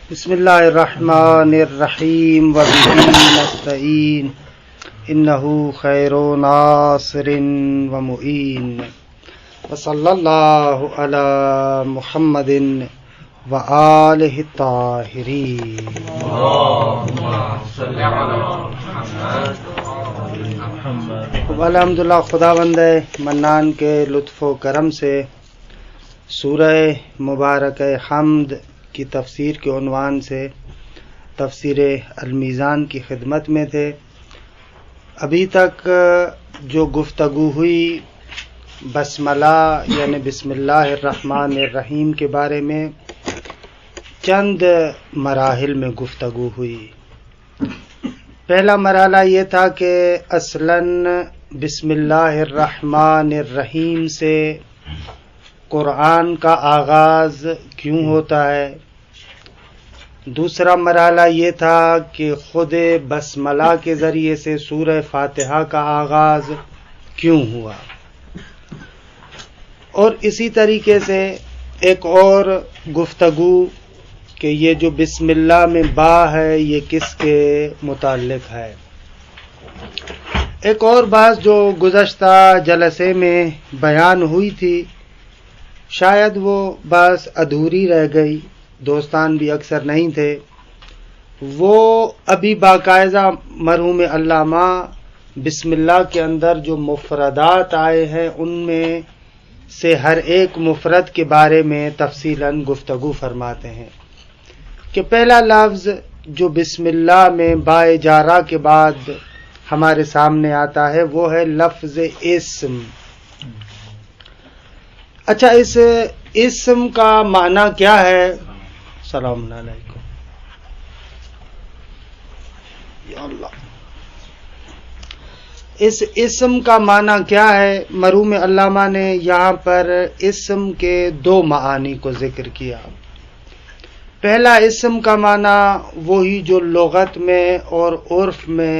بسم اللہ الرحمن الرحیم وبہ نستعین انہ خیر ناصر ومعین وصلی اللہ علی محمد وآلہ الطاہرین الحمدللہ خداوند منان کے لطف و کرم سے سورہ مبارک حمد کی تفسیر کے عنوان سے تفسیر المیزان کی خدمت میں تھے. ابھی تک جو گفتگو ہوئی بسملہ یعنی بسم اللہ الرحمن الرحیم کے بارے میں چند مراحل میں گفتگو ہوئی. پہلا مرحلہ یہ تھا کہ اصلاً بسم اللہ الرحمن الرحیم سے قرآن کا آغاز کیوں ہوتا ہے. دوسرا مرحلہ یہ تھا کہ خود بسملہ کے ذریعے سے سورہ فاتحہ کا آغاز کیوں ہوا. اور اسی طریقے سے ایک اور گفتگو کہ یہ جو بسم اللہ میں با ہے یہ کس کے متعلق ہے. ایک اور بات جو گزشتہ جلسے میں بیان ہوئی تھی شاید وہ بات ادھوری رہ گئی، دوستان بھی اکثر نہیں تھے. وہ ابھی باقاعدہ مرحوم علامہ بسم اللہ کے اندر جو مفردات آئے ہیں ان میں سے ہر ایک مفرد کے بارے میں تفصیلاً گفتگو فرماتے ہیں کہ پہلا لفظ جو بسم اللہ میں بائے جارہ کے بعد ہمارے سامنے آتا ہے وہ ہے لفظ اسم. اچھا، اس اسم کا معنی کیا ہے؟ السلام علیکم یا اللہ. اس اسم کا معنی کیا ہے؟ مرحوم علامہ نے یہاں پر اسم کے دو معانی کو ذکر کیا. پہلا اسم کا معنی وہی جو لغت میں اور عرف میں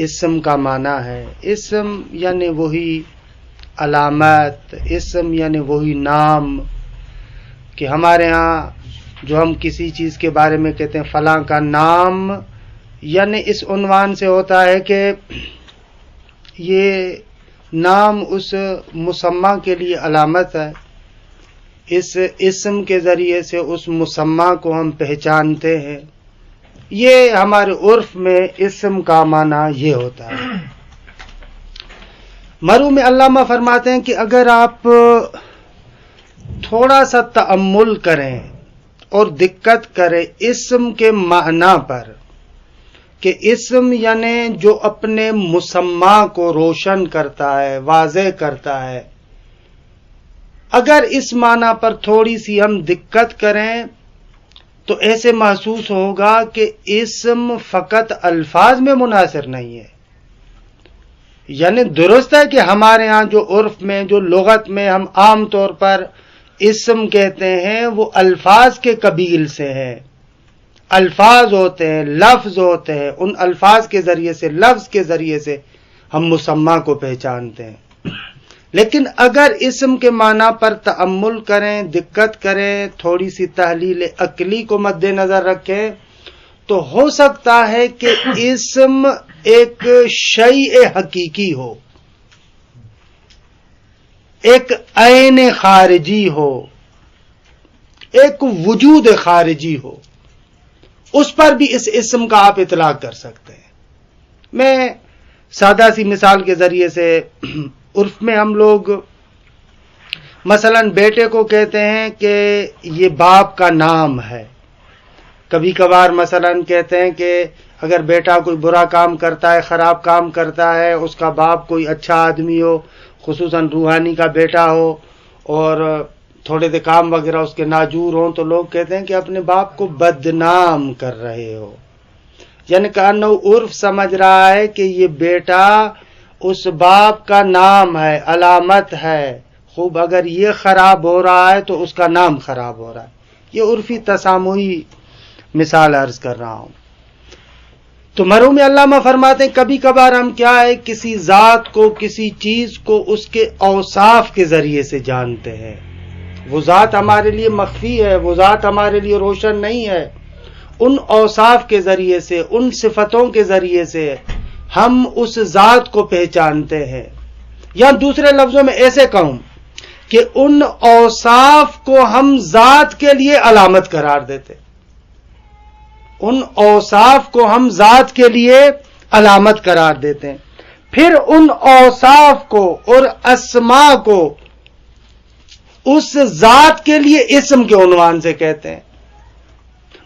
اسم کا معنی ہے. اسم یعنی وہی علامت، اسم یعنی وہی نام کہ ہمارے ہاں جو ہم کسی چیز کے بارے میں کہتے ہیں فلاں کا نام، یعنی اس عنوان سے ہوتا ہے کہ یہ نام اس مسمى کے لیے علامت ہے. اس اسم کے ذریعے سے اس مسمى کو ہم پہچانتے ہیں. یہ ہمارے عرف میں اسم کا معنی یہ ہوتا ہے. مرحوم علامہ فرماتے ہیں کہ اگر آپ تھوڑا سا تأمل کریں اور دقت کریں اسم کے معنی پر کہ اسم یعنی جو اپنے مسمى کو روشن کرتا ہے، واضح کرتا ہے، اگر اس معنی پر تھوڑی سی ہم دقت کریں تو ایسے محسوس ہوگا کہ اسم فقط الفاظ میں منحصر نہیں ہے. یعنی درست ہے کہ ہمارے ہاں جو عرف میں جو لغت میں ہم عام طور پر اسم کہتے ہیں وہ الفاظ کے قبیل سے ہے. الفاظ ہوتے ہیں، لفظ ہوتے ہیں، ان الفاظ کے ذریعے سے، لفظ کے ذریعے سے ہم مسمى کو پہچانتے ہیں. لیکن اگر اسم کے معنی پر تأمل کریں، دقت کریں، تھوڑی سی تحلیل عقلی کو مد نظر رکھیں تو ہو سکتا ہے کہ اسم ایک شیء حقیقی ہو، ایک عین خارجی ہو، ایک وجود خارجی ہو، اس پر بھی اس اسم کا آپ اطلاق کر سکتے ہیں. میں سادہ سی مثال کے ذریعے سے عرف میں ہم لوگ مثلا بیٹے کو کہتے ہیں کہ یہ باپ کا نام ہے. کبھی کبھار مثلا کہتے ہیں کہ اگر بیٹا کوئی برا کام کرتا ہے، خراب کام کرتا ہے، اس کا باپ کوئی اچھا آدمی ہو، خصوصاً روحانی کا بیٹا ہو اور تھوڑے سے کام وغیرہ اس کے ناجور ہوں تو لوگ کہتے ہیں کہ اپنے باپ کو بدنام کر رہے ہو. یعنی کانو عرف سمجھ رہا ہے کہ یہ بیٹا اس باپ کا نام ہے، علامت ہے، خوب اگر یہ خراب ہو رہا ہے تو اس کا نام خراب ہو رہا ہے. یہ عرفی تسامحی مثال عرض کر رہا ہوں. تو مرحوم علامہ فرماتے ہیں کبھی کبھار ہم کیا ہے کسی ذات کو، کسی چیز کو اس کے اوصاف کے ذریعے سے جانتے ہیں. وہ ذات ہمارے لیے مخفی ہے، وہ ذات ہمارے لیے روشن نہیں ہے. ان اوصاف کے ذریعے سے، ان صفتوں کے ذریعے سے ہم اس ذات کو پہچانتے ہیں. یا دوسرے لفظوں میں ایسے کہوں کہ ان اوصاف کو ہم ذات کے لیے علامت قرار دیتے، ان اوصاف کو ہم ذات کے لیے علامت قرار دیتے ہیں. پھر ان اوصاف کو اور اسماء کو اس ذات کے لیے اسم کے عنوان سے کہتے ہیں.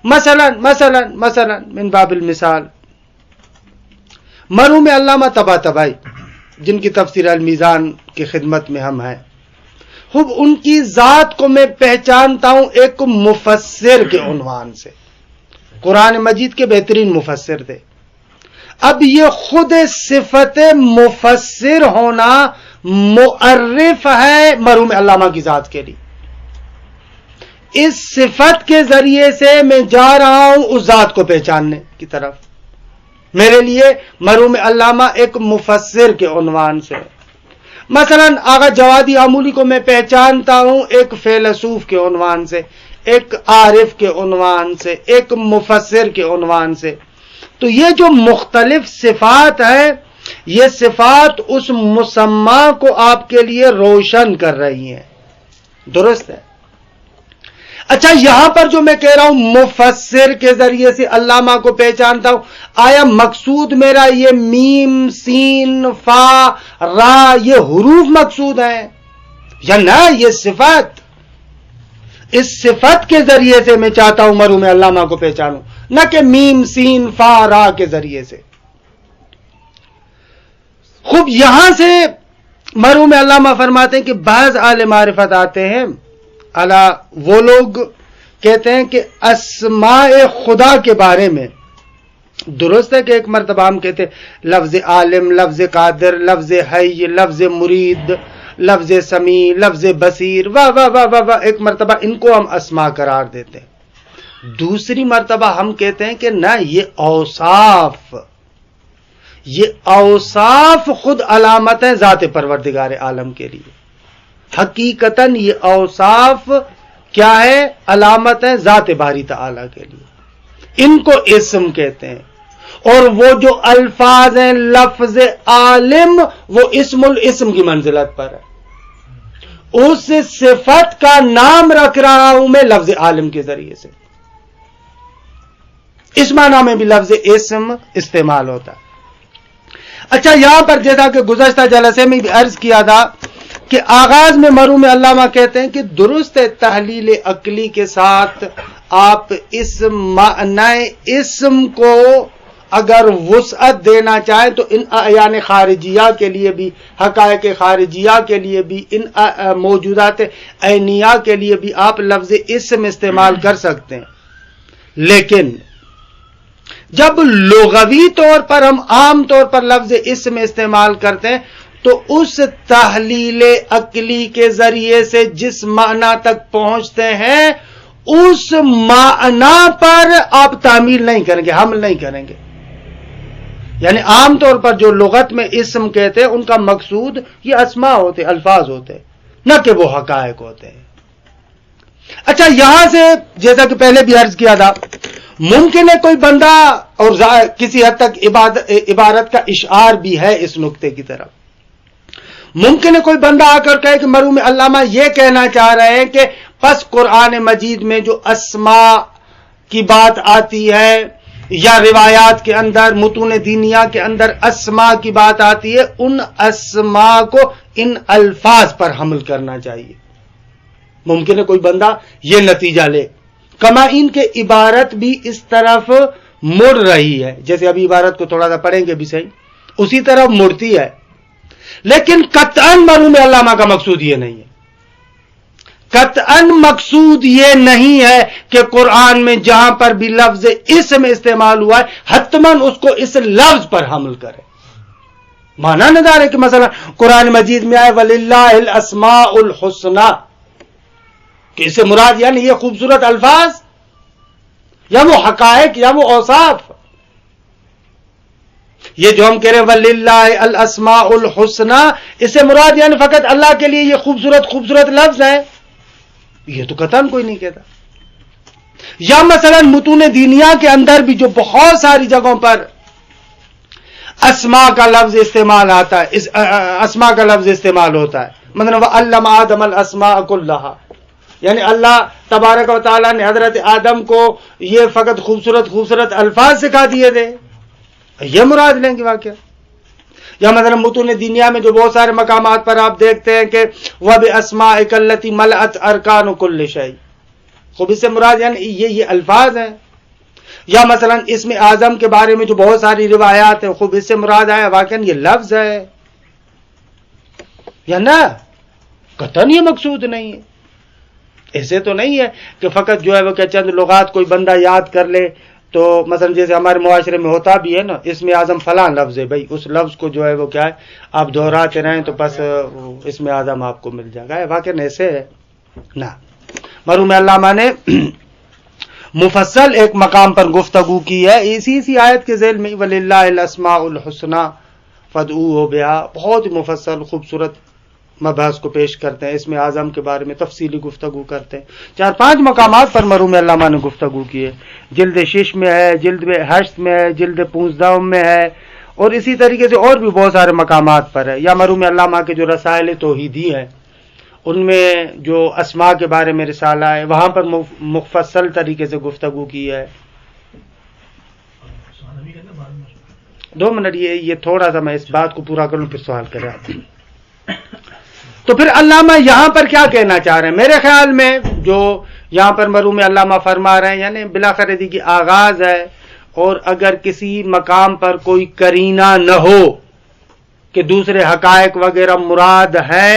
مثلا من باب المثال مرحوم علامہ طباطبائی، جن کی تفسیر المیزان کی خدمت میں ہم ہیں، خوب ان کی ذات کو میں پہچانتا ہوں ایک مفسر کے عنوان سے. قرآن مجید کے بہترین مفسر تھے. اب یہ خود صفت مفسر ہونا معرف ہے مرحوم علامہ کی ذات کے لیے. اس صفت کے ذریعے سے میں جا رہا ہوں اس ذات کو پہچاننے کی طرف. میرے لیے مرحوم علامہ ایک مفسر کے عنوان سے. مثلا آغا جوادی آمولی کو میں پہچانتا ہوں ایک فیلسوف کے عنوان سے، ایک عارف کے عنوان سے، ایک مفسر کے عنوان سے. تو یہ جو مختلف صفات ہیں، یہ صفات اس مسمى کو آپ کے لیے روشن کر رہی ہیں. درست ہے؟ اچھا، یہاں پر جو میں کہہ رہا ہوں مفسر کے ذریعے سے علامہ کو پہچانتا ہوں، آیا مقصود میرا یہ میم سین فا را یہ حروف مقصود ہیں یا نہ یہ صفت؟ اس صفت کے ذریعے سے میں چاہتا ہوں مرحوم علامہ کو پہچانوں، نہ کہ میم سین فا را کے ذریعے سے. خوب یہاں سے مرحوم علامہ فرماتے ہیں کہ بعض اہل معرفت آتے ہیں، وہ لوگ کہتے ہیں کہ اسماء خدا کے بارے میں درست ہے کہ ایک مرتبہ ہم کہتے ہیں لفظ عالم، لفظ قادر، لفظ حی، لفظ مرید، لفظ سمیع، لفظ بصیر، واہ واہ واہ واہ واہ، ایک مرتبہ ان کو ہم اسماء قرار دیتے ہیں. دوسری مرتبہ ہم کہتے ہیں کہ نہ، یہ اوصاف خود علامت ہیں ذات پروردگار عالم کے لیے. حقیقتاً یہ اوصاف کیا ہے؟ علامت ہے ذات باری تعالی کے لیے. ان کو اسم کہتے ہیں. اور وہ جو الفاظ ہیں لفظ عالم، وہ اسم الاسم کی منزلت پر ہے. اس صفت کا نام رکھ رہا ہوں میں لفظ عالم کے ذریعے سے. اس معنی میں بھی لفظ اسم استعمال ہوتا ہے. اچھا، یہاں پر جیسا کہ گزشتہ جلسے میں بھی عرض کیا تھا کہ آغاز میں مرحوم علامہ کہتے ہیں کہ درست تحلیل عقلی کے ساتھ آپ اس معنی اسم کو اگر وسعت دینا چاہیں تو ان اعیان خارجیہ کے لیے بھی، حقائق خارجیہ کے لیے بھی، ان موجودات عینیہ کے لیے بھی آپ لفظ اسم استعمال کر سکتے ہیں. لیکن جب لغوی طور پر ہم عام طور پر لفظ اسم استعمال کرتے ہیں تو اس تحلیل عقلی کے ذریعے سے جس معنی تک پہنچتے ہیں اس معنی پر آپ تعمیل نہیں کریں گے، حمل نہیں کریں گے. یعنی عام طور پر جو لغت میں اسم کہتے ہیں ان کا مقصود یہ اسماء ہوتے، الفاظ ہوتے، نہ کہ وہ حقائق ہوتے ہیں. اچھا، یہاں سے جیسا کہ پہلے بھی عرض کیا تھا، ممکن ہے کوئی بندہ، اور کسی حد تک عبارت کا اشعار بھی ہے اس نقطے کی طرف، ممکن ہے کوئی بندہ آ کر کہے کہ مرحوم علامہ یہ کہنا چاہ رہے ہیں کہ پس قرآن مجید میں جو اسماء کی بات آتی ہے یا روایات کے اندر، متون دینیہ کے اندر اسماء کی بات آتی ہے، ان اسماء کو ان الفاظ پر حمل کرنا چاہیے. ممکن ہے کوئی بندہ یہ نتیجہ لے، کما ان کے عبارت بھی اس طرف مڑ رہی ہے، جیسے ابھی عبارت کو تھوڑا سا پڑھیں گے بھی صحیح، اسی طرف مڑتی ہے. لیکن قطعاً مرحوم علامہ کا مقصود یہ نہیں ہے. قطعاً مقصود یہ نہیں ہے کہ قرآن میں جہاں پر بھی لفظ اسم استعمال ہوا ہے حتماً اس کو اس لفظ پر حمل کرے. مانا نظر ہے کہ مثلا قرآن مجید میں آئے وَلِلَّهِ الْأَسْمَاءُ الْحُسْنَى، کہ اس سے مراد یعنی یہ خوبصورت الفاظ یا وہ حقائق یا وہ اوصاف. یہ جو ہم کہہ رہے ہیں وَلِلَّهِ الْأَسْمَاءُ الْحُسْنَى، اس سے مراد یعنی فقط اللہ کے لیے یہ خوبصورت لفظ ہے. یہ تو قطعاً کوئی نہیں کہتا. یا مثلا متون دینیا کے اندر بھی جو بہت ساری جگہوں پر اسماء کا لفظ استعمال آتا ہے، اسماء کا لفظ استعمال ہوتا ہے، مطلب علم آدم الاسماء کلھا، یعنی اللہ تبارک و تعالیٰ نے حضرت آدم کو یہ فقط خوبصورت خوبصورت الفاظ سکھا دیے تھے، یہ مراد لیں گے واقعہ. یا مثلا متون دینیا میں جو بہت سارے مقامات پر آپ دیکھتے ہیں کہ وَبِأَسْمَائِكَ الَّتِي مَلَأَتْ أَرْكَانُ كُلِّ شَيْءٍ، خوب اس سے مراد یعنی یہ الفاظ ہیں. یا مثلا اسم اعظم کے بارے میں جو بہت ساری روایات ہیں، خوب اس سے مراد آیا واقعا یہ لفظ ہے یا نہ، قطعاً یہ مقصود نہیں ہے. ایسے تو نہیں ہے کہ فقط جو ہے وہ کہ چند لغات کوئی بندہ یاد کر لے، تو مثلا جیسے ہمارے معاشرے میں ہوتا بھی ہے نا، اسم اعظم فلاں لفظ ہے، بھائی اس لفظ کو جو ہے وہ کیا ہے آپ دہراتے رہیں تو بس اسم اعظم آپ کو مل جائے گا. واقعا ایسے ہے نہ. مرحوم علامہ نے مفصل ایک مقام پر گفتگو کی ہے اسی آیت کے ذیل میں، وَلِلَّهِ الْأَسْمَاءُ الْحُسْنَى فَادْعُوهُ بِهَا، بہت ہی مفصل خوبصورت مباحث کو پیش کرتے ہیں، اسم اعظم کے بارے میں تفصیلی گفتگو کرتے ہیں. 4-5 مقامات پر مرحوم علامہ نے گفتگو کی ہے، جلد 6 میں ہے، جلد 8 میں ہے، جلد 15 میں ہے، اور اسی طریقے سے اور بھی بہت سارے مقامات پر ہے. یا مرحوم علامہ کے جو رسائل توحیدی ہیں ان میں جو اسماء کے بارے میں رسالہ ہے وہاں پر مفصل طریقے سے گفتگو کی ہے. 2 منٹ یہ تھوڑا سا میں اس بات کو پورا کروں پھر سوال کریں. تو پھر علامہ یہاں پر کیا کہنا چاہ رہے ہیں؟ میرے خیال میں جو یہاں پر مرحوم علامہ فرما رہے ہیں یعنی بلاخر کی آغاز ہے، اور اگر کسی مقام پر کوئی قرینہ نہ ہو کہ دوسرے حقائق وغیرہ مراد ہے،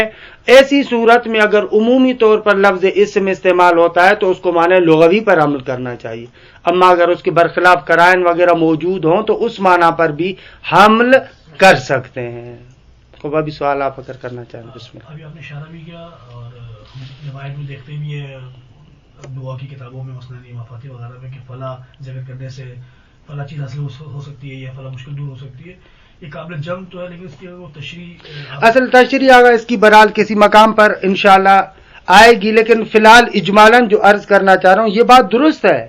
ایسی صورت میں اگر عمومی طور پر لفظ اسم استعمال ہوتا ہے تو اس کو معنی لغوی پر عمل کرنا چاہیے. اما اگر اس کے برخلاف قرائن وغیرہ موجود ہوں تو اس معنی پر بھی حمل کر سکتے ہیں. کو ابھی سوال آپ اگر کرنا چاہیں بسم اللہ. ابھی آپ نے اشارہ بھی کیا اور ہم روایت میں دیکھتے بھی ہیں دعا کی کتابوں میں مثلا امام فاتح وغیرہ میں کہ فلاں ذکر کرنے سے فلاں چیز حاصل ہو سکتی ہے یا فلاں مشکل دور ہو سکتی ہے. یہ قابل جنگ تو ہے لیکن اس کی وہ تشریح اصل تشریح آگا اس کی برحال کسی مقام پر انشاءاللہ آئے گی، لیکن فی الحال اجمالاً جو عرض کرنا چاہ رہا ہوں یہ بات درست ہے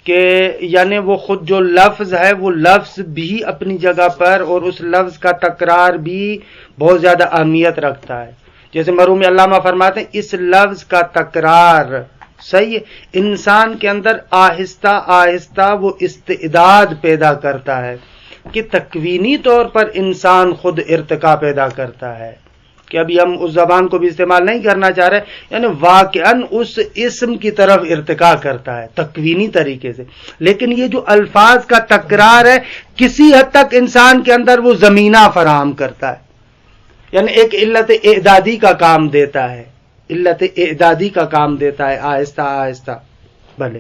کہ یعنی وہ خود جو لفظ ہے وہ لفظ بھی اپنی جگہ پر اور اس لفظ کا تکرار بھی بہت زیادہ اہمیت رکھتا ہے. جیسے مرحوم علامہ فرماتے ہیں اس لفظ کا تکرار صحیح انسان کے اندر آہستہ آہستہ وہ استعداد پیدا کرتا ہے کہ تکوینی طور پر انسان خود ارتقا پیدا کرتا ہے، کہ ابھی ہم اس زبان کو بھی استعمال نہیں کرنا چاہ رہے، یعنی واقعاً اس اسم کی طرف ارتقا کرتا ہے تکوینی طریقے سے. لیکن یہ جو الفاظ کا تکرار ہے کسی حد تک انسان کے اندر وہ زمینہ فراہم کرتا ہے، یعنی ایک علت اعدادی کا کام دیتا ہے، علت اعدادی کا کام دیتا ہے آہستہ آہستہ. بھلے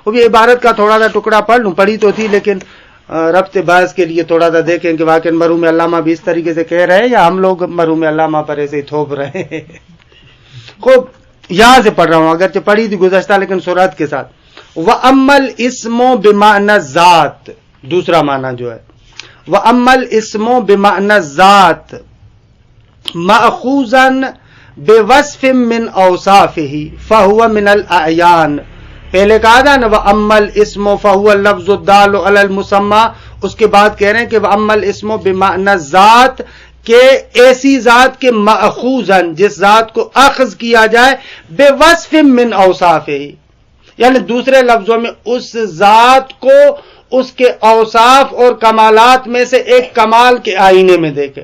وہ بھی عبارت کا تھوڑا سا ٹکڑا پڑھ لوں، پڑھی تو تھی لیکن ربط بحث کے لیے تھوڑا سا دیکھیں کہ واقعی مرحوم علامہ بھی اس طریقے سے کہہ رہے ہیں یا ہم لوگ مرحوم علامہ پر ایسے ہی تھوپ رہے ہیں. خوب یہاں سے پڑھ رہا ہوں، اگرچہ پڑھی تھی گزشتہ لیکن سورت کے ساتھ. وَأَمَّا الْإِسْمُ بِمَعْنَى الذَّاتِ، دوسرا معنی جو ہے وَأَمَّا الْإِسْمُ بِمَعْنَى الذَّاتِ مَأْخُوذًا بِوَصْفٍ مِّنْ أَوْصَافِهِ فَهُوَ مِنَ الْأَعْيَانِ. پہلے کہا تھا نا وَأَمَّا الْإِسْمُ فَهُوَ اللَّفْظُ الدَّالُ عَلَى الْمُسَمَّى، اس کے بعد کہہ رہے ہیں کہ وَأَمَّا الْإِسْمُ بِمَعْنَى الذَّاتِ، کہ ایسی ذات کے مأخوذاً جس ذات کو اخذ کیا جائے بِوَصْفٍ مِّنْ أَوْصَافِهِ، یعنی دوسرے لفظوں میں اس ذات کو اس کے اوصاف اور کمالات میں سے ایک کمال کے آئینے میں دیکھے.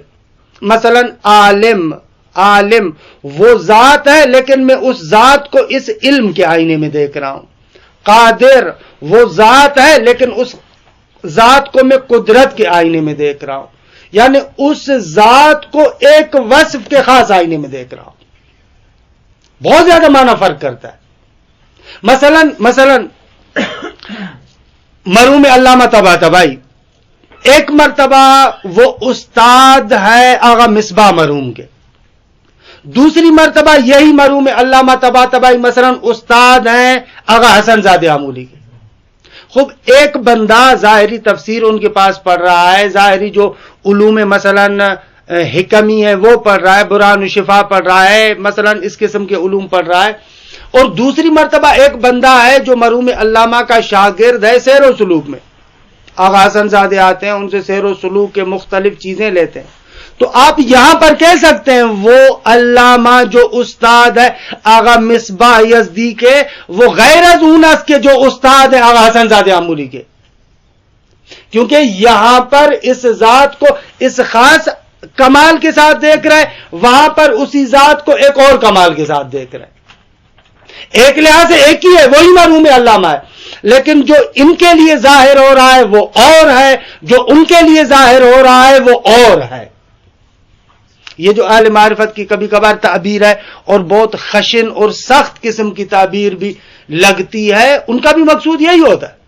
مثلا عالم وہ ذات ہے لیکن میں اس ذات کو اس علم کے آئینے میں دیکھ رہا ہوں. قادر وہ ذات ہے لیکن اس ذات کو میں قدرت کے آئینے میں دیکھ رہا ہوں، یعنی اس ذات کو ایک وصف کے خاص آئینے میں دیکھ رہا ہوں. بہت زیادہ معنی فرق کرتا ہے. مثلا مرحوم علامہ طباطبائی ایک مرتبہ وہ استاد ہے آغا مصباح مرحوم کے، دوسری مرتبہ یہی مرحوم علامہ طباطبائی مثلا استاد ہیں آغا حسن زادہ آمولی کے. خوب ایک بندہ ظاہری تفسیر ان کے پاس پڑھ رہا ہے، ظاہری جو علوم مثلا حکمی ہے وہ پڑھ رہا ہے, برہان الشفا پڑھ رہا ہے, مثلا اس قسم کے علوم پڑھ رہا ہے, اور دوسری مرتبہ ایک بندہ ہے جو مرحوم علامہ کا شاگرد ہے سیر و سلوک میں, آغا حسن زادے آتے ہیں, ان سے سیر و سلوک کے مختلف چیزیں لیتے ہیں, تو آپ یہاں پر کہہ سکتے ہیں وہ علامہ جو استاد ہے آغا مصباح یزدی کے, وہ غیر از اونس کے جو استاد ہے آغا حسن زادے آمولی کے, کیونکہ یہاں پر اس ذات کو اس خاص کمال کے ساتھ دیکھ رہے, وہاں پر اسی ذات کو ایک اور کمال کے ساتھ دیکھ رہے. ایک لحاظ سے ایک ہی ہے, وہی مرحوم علامہ ہے, لیکن جو ان کے لیے ظاہر ہو رہا ہے وہ اور ہے, جو ان کے لیے ظاہر ہو رہا ہے وہ اور ہے. یہ جو اہل معرفت کی کبھی کبھار تعبیر ہے اور بہت خشن اور سخت قسم کی تعبیر بھی لگتی ہے, ان کا بھی مقصود یہی ہوتا ہے.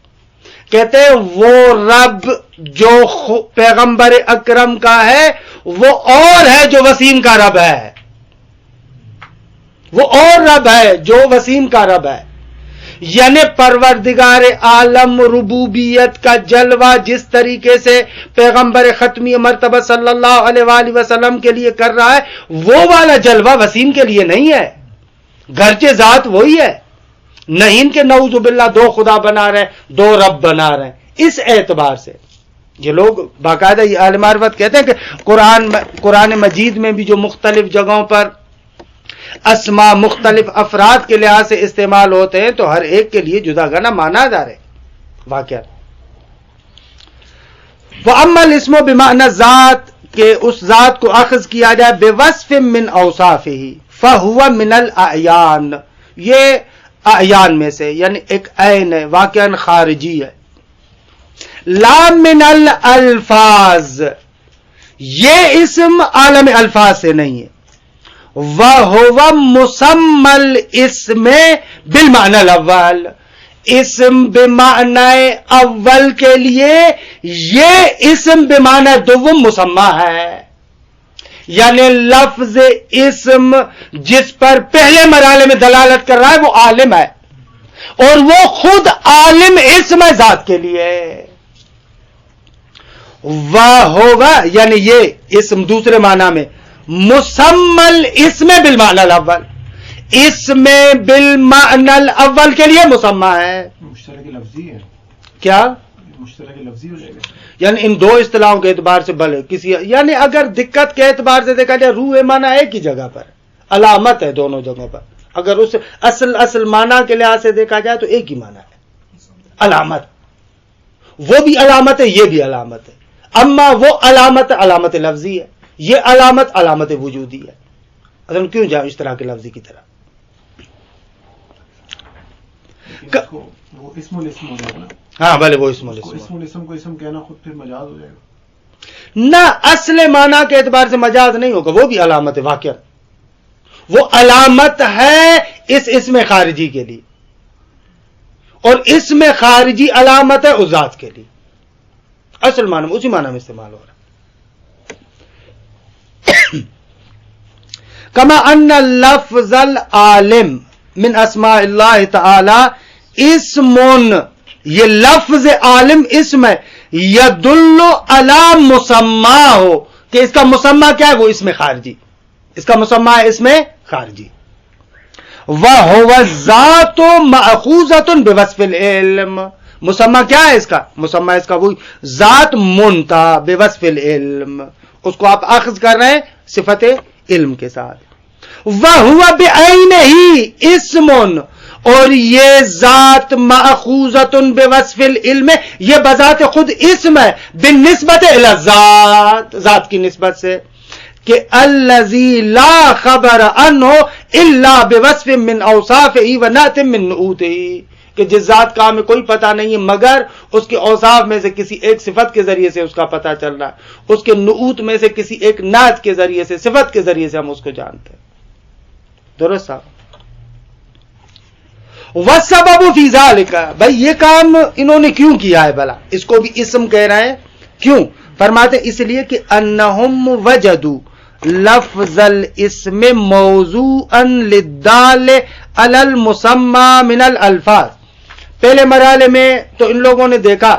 کہتے ہیں وہ رب جو پیغمبر اکرم کا ہے وہ اور ہے جو وسیم کا رب ہے, وہ اور رب ہے جو وسیم کا رب ہے. یعنی پروردگار عالم ربوبیت کا جلوہ جس طریقے سے پیغمبر ختمی مرتبہ صلی اللہ علیہ وآلہ وسلم کے لیے کر رہا ہے, وہ والا جلوہ وسیم کے لیے نہیں ہے. گرچہ ذات وہی ہے, نہیں ان کے نعوذ باللہ دو خدا بنا رہے, دو رب بنا رہے. اس اعتبار سے یہ لوگ باقاعدہ یہ اہل معرفت کہتے ہیں کہ قرآن مجید میں بھی جو مختلف جگہوں پر اسما مختلف افراد کے لحاظ سے استعمال ہوتے ہیں تو ہر ایک کے لیے جدا گنا مانا دار ہے واقعہ. وَأَمَّا الْإِسْمُ بِمَعْنَى ذات کہ اس ذات کو اخذ کیا جائے بِوَصْفٍ مِّنْ أَوْصَافِهِ فَهُوَ مِنَ الْأَعْيَانِ, یہ اعیان میں سے یعنی ایک عین ہے, واقعاً خارجی ہے. لا من الالفاظ, یہ اسم عالم الفاظ سے نہیں ہے. وَهُوَ مُسَمَّى الْإِسْمِ بِالْمَعْنَى الْأَوَّلِ, اسم بمعنی اول کے لیے یہ اسم بمعنی دوم مسمى ہے. یعنی لفظ اسم جس پر پہلے مرحلے میں دلالت کر رہا ہے وہ عالم ہے, اور وہ خود عالم اسم ہے ذات کے لیے. ہوگا یعنی یہ اسم دوسرے معنی میں مسمل اسم بالمعنی الاول, اسم بالمعنی الاول کے لیے مسمى ہے. مشترک لفظی ہے کیا مشترک لفظی ہو جائے گا, یعنی ان دو اصطلاحوں کے اعتبار سے بھلے کسی, یعنی اگر دقت کے اعتبار سے دیکھا جائے روح معنی ایک ہی جگہ پر, علامت ہے دونوں جگہوں پر. اگر اس اصل معنی کے لحاظ سے دیکھا جائے تو ایک ہی معنی ہے علامت, وہ بھی علامت ہے یہ بھی علامت ہے. اما وہ علامت علامت لفظی ہے, یہ علامت علامت وجودی ہے. اصل کیوں جاؤ اس طرح کے لفظی کی طرح. وہ اسم الاسم ہو جائے گا. ہاں بھلے وہ اسم الاسم, اسم الاسم کو اسم کہنا خود پھر مجاز ہو جائے گا. نہ اصل معنی کے اعتبار سے مجاز نہیں ہوگا, وہ بھی علامت ہے واقعا, وہ علامت ہے اس اسم خارجی کے لیے, اور اسم خارجی علامت ہے اس ذات کے لیے. اصل معنی اسی معنی میں استعمال ہو رہا ہے. کما ان لفظ العالم من اسماء اللہ تعالی اسم, یہ لفظ عالم اسم ہے, یدل علی مسمى ہو کہ اس کا مسمى کیا ہے, وہ اسم خارجی, اس کا مسمى ہے اسم خارجی. وَهُوَ الذَّاتُ مَأْخُوذَةٌ بِوَصْفِ الْعِلْمِ, مسمى کیا ہے اس کا, مسمى اس کا وہی ذات منتہا بوصف العلم, اس کو آپ اخذ کر رہے ہیں صفت علم کے ساتھ. وَهُوَ بِعَيْنِهِ اسم, اور یہ ذات مأخوذۃ بوصف العلم, یہ بذات خود اسم ہے بالنسبت الی الذات, ذات کی نسبت سے, کہ الذی لا خبر عنہ الا بوصف من اوصافہ ونعت من نعوتہ, کہ جس ذات کا ہمیں کوئی پتہ نہیں ہے مگر اس کے اوصاف میں سے کسی ایک صفت کے ذریعے سے اس کا پتہ چل رہا ہے, اس کے نعوت میں سے کسی ایک نعت کے ذریعے سے, صفت کے ذریعے سے ہم اس کو جانتے ہیں. درست صاحب. وَالسَّبَبُ فِي ذَلِكَ, بھائی یہ کام انہوں نے کیوں کیا ہے بھلا, اس کو بھی اسم کہہ رہے ہیں کیوں, فرماتے اس لیے کہ انہم وجدوا لفظ الاسم موضوعا للدال علی المسمى من الالفاظ. پہلے مرحلے میں تو ان لوگوں نے دیکھا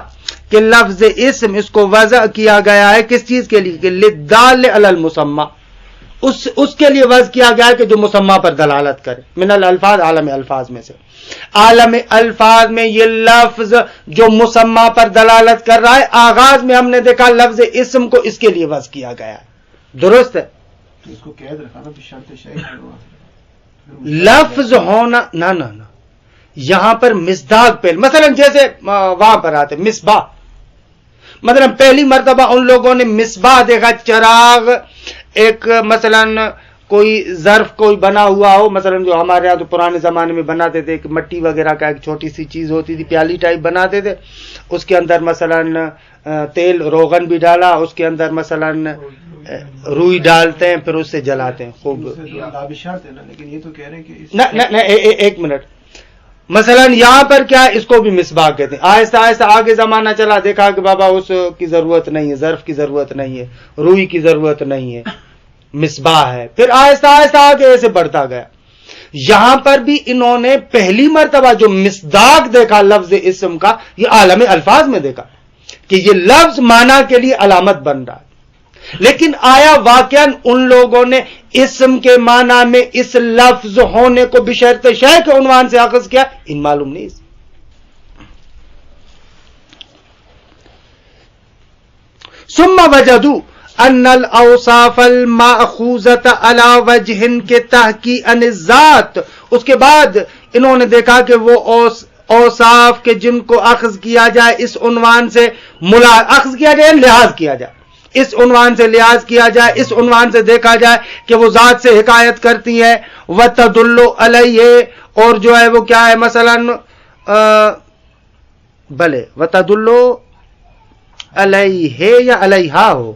کہ لفظ اسم اس کو وضع کیا گیا ہے کس چیز کے لیے؟ کہ للدال علی المسمى، اس کے لیے وضع کیا گیا ہے کہ جو مسمى پر دلالت کرے. من الالفاظ، عالم الفاظ میں سے، عالم الفاظ میں یہ لفظ جو مسمى پر دلالت کر رہا ہے، آغاز میں ہم نے دیکھا لفظ اسم کو اس کے لیے وضع کیا گیا ہے. درست ہے؟ اس کو قید رکھا نا بشرط شیء لفظ ہونا نہ یہاں پر مصداق پہل، مثلا جیسے وہاں پر آتے مصباح، مثلا پہلی مرتبہ ان لوگوں نے مصباح دیکھا، چراغ، ایک مثلا کوئی ظرف کوئی بنا ہوا ہو، مثلا جو ہمارے یہاں تو پرانے زمانے میں بناتے تھے کہ مٹی وغیرہ کا ایک چھوٹی سی چیز ہوتی تھی، پیالی ٹائپ بناتے تھے، اس کے اندر مثلا تیل روغن بھی ڈالا، اس کے اندر مثلا روئی ڈالتے ہیں، پھر اس سے جلاتے ہیں. خوب شرط ہے نا، لیکن یہ تو کہہ رہے ہیں کہ نہ ایک منٹ، مثلا یہاں پر کیا اس کو بھی مصباح کہتے ہیں. آہستہ آہستہ آگے زمانہ چلا، دیکھا کہ بابا اس کی ضرورت نہیں ہے، ظرف کی ضرورت نہیں ہے، روئی کی ضرورت نہیں ہے، مصباح ہے. پھر آہستہ آہستہ آگے ایسے بڑھتا گیا. یہاں پر بھی انہوں نے پہلی مرتبہ جو مصداق دیکھا لفظ اسم کا، یہ عالم الفاظ میں دیکھا کہ یہ لفظ معنی کے لیے علامت بن رہا ہے. لیکن آیا واقعاً ان لوگوں نے اسم کے معنی میں اس لفظ ہونے کو بشرط شیء کے عنوان سے اخذ کیا؟ ان معلوم نہیں. ثم وجدوا ان الاوصاف الماخوذة على وجه کے تحقیق عن الذات، اس کے بعد انہوں نے دیکھا کہ وہ اوصاف کے جن کو اخذ کیا جائے اس عنوان سے، اخذ کیا جائے لحاظ کیا جائے، اس عنوان سے لحاظ کیا جائے، اس عنوان سے دیکھا جائے کہ وہ ذات سے حکایت کرتی ہے. وتدل علیہ، اور جو ہے وہ کیا ہے، مثلا بھلے وتدل علیہ یا علیہا ہو،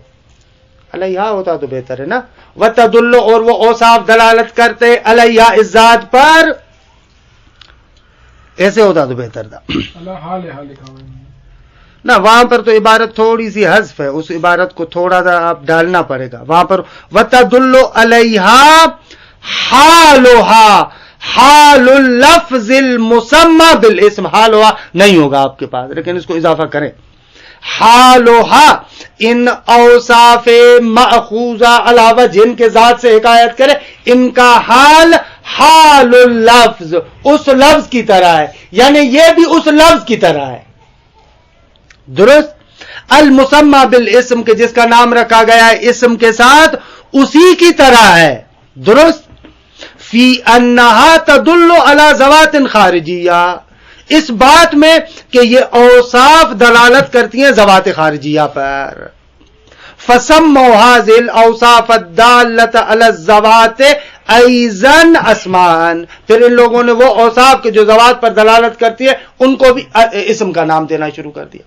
علیہا ہوتا تو بہتر ہے نا. وتدل، اور وہ اوصاف دلالت کرتے علیہا اس ذات پر، ایسے ہوتا تو بہتر تھا. نہ وہاں پر تو عبارت تھوڑی سی حذف ہے، اس عبارت کو تھوڑا سا آپ ڈالنا پڑے گا. وہاں پر وتدل علیہا حالها، حال اللفظ المسمى بالاسم، حالها نہیں ہوگا آپ کے پاس، لیکن اس کو اضافہ کریں. حالها، ان اوصاف ماخوذہ علاوہ جن کے ذات سے حکایت کرے، ان کا حال حال اللفظ، اس لفظ کی طرح ہے، یعنی یہ بھی اس لفظ کی طرح ہے. درست. المسمى بالاسم، کے جس کا نام رکھا گیا ہے اسم کے ساتھ، اسی کی طرح ہے. درست. فی انہا تدل علی ذوات خارجیہ، اس بات میں کہ یہ اوصاف دلالت کرتی ہیں ذوات خارجیہ پر. فسموا هذه الاوصاف الدالة على الذوات ایضاً اسماء، پھر ان لوگوں نے وہ اوصاف کے جو ذوات پر دلالت کرتی ہے ان کو بھی اسم کا نام دینا شروع کر دیا،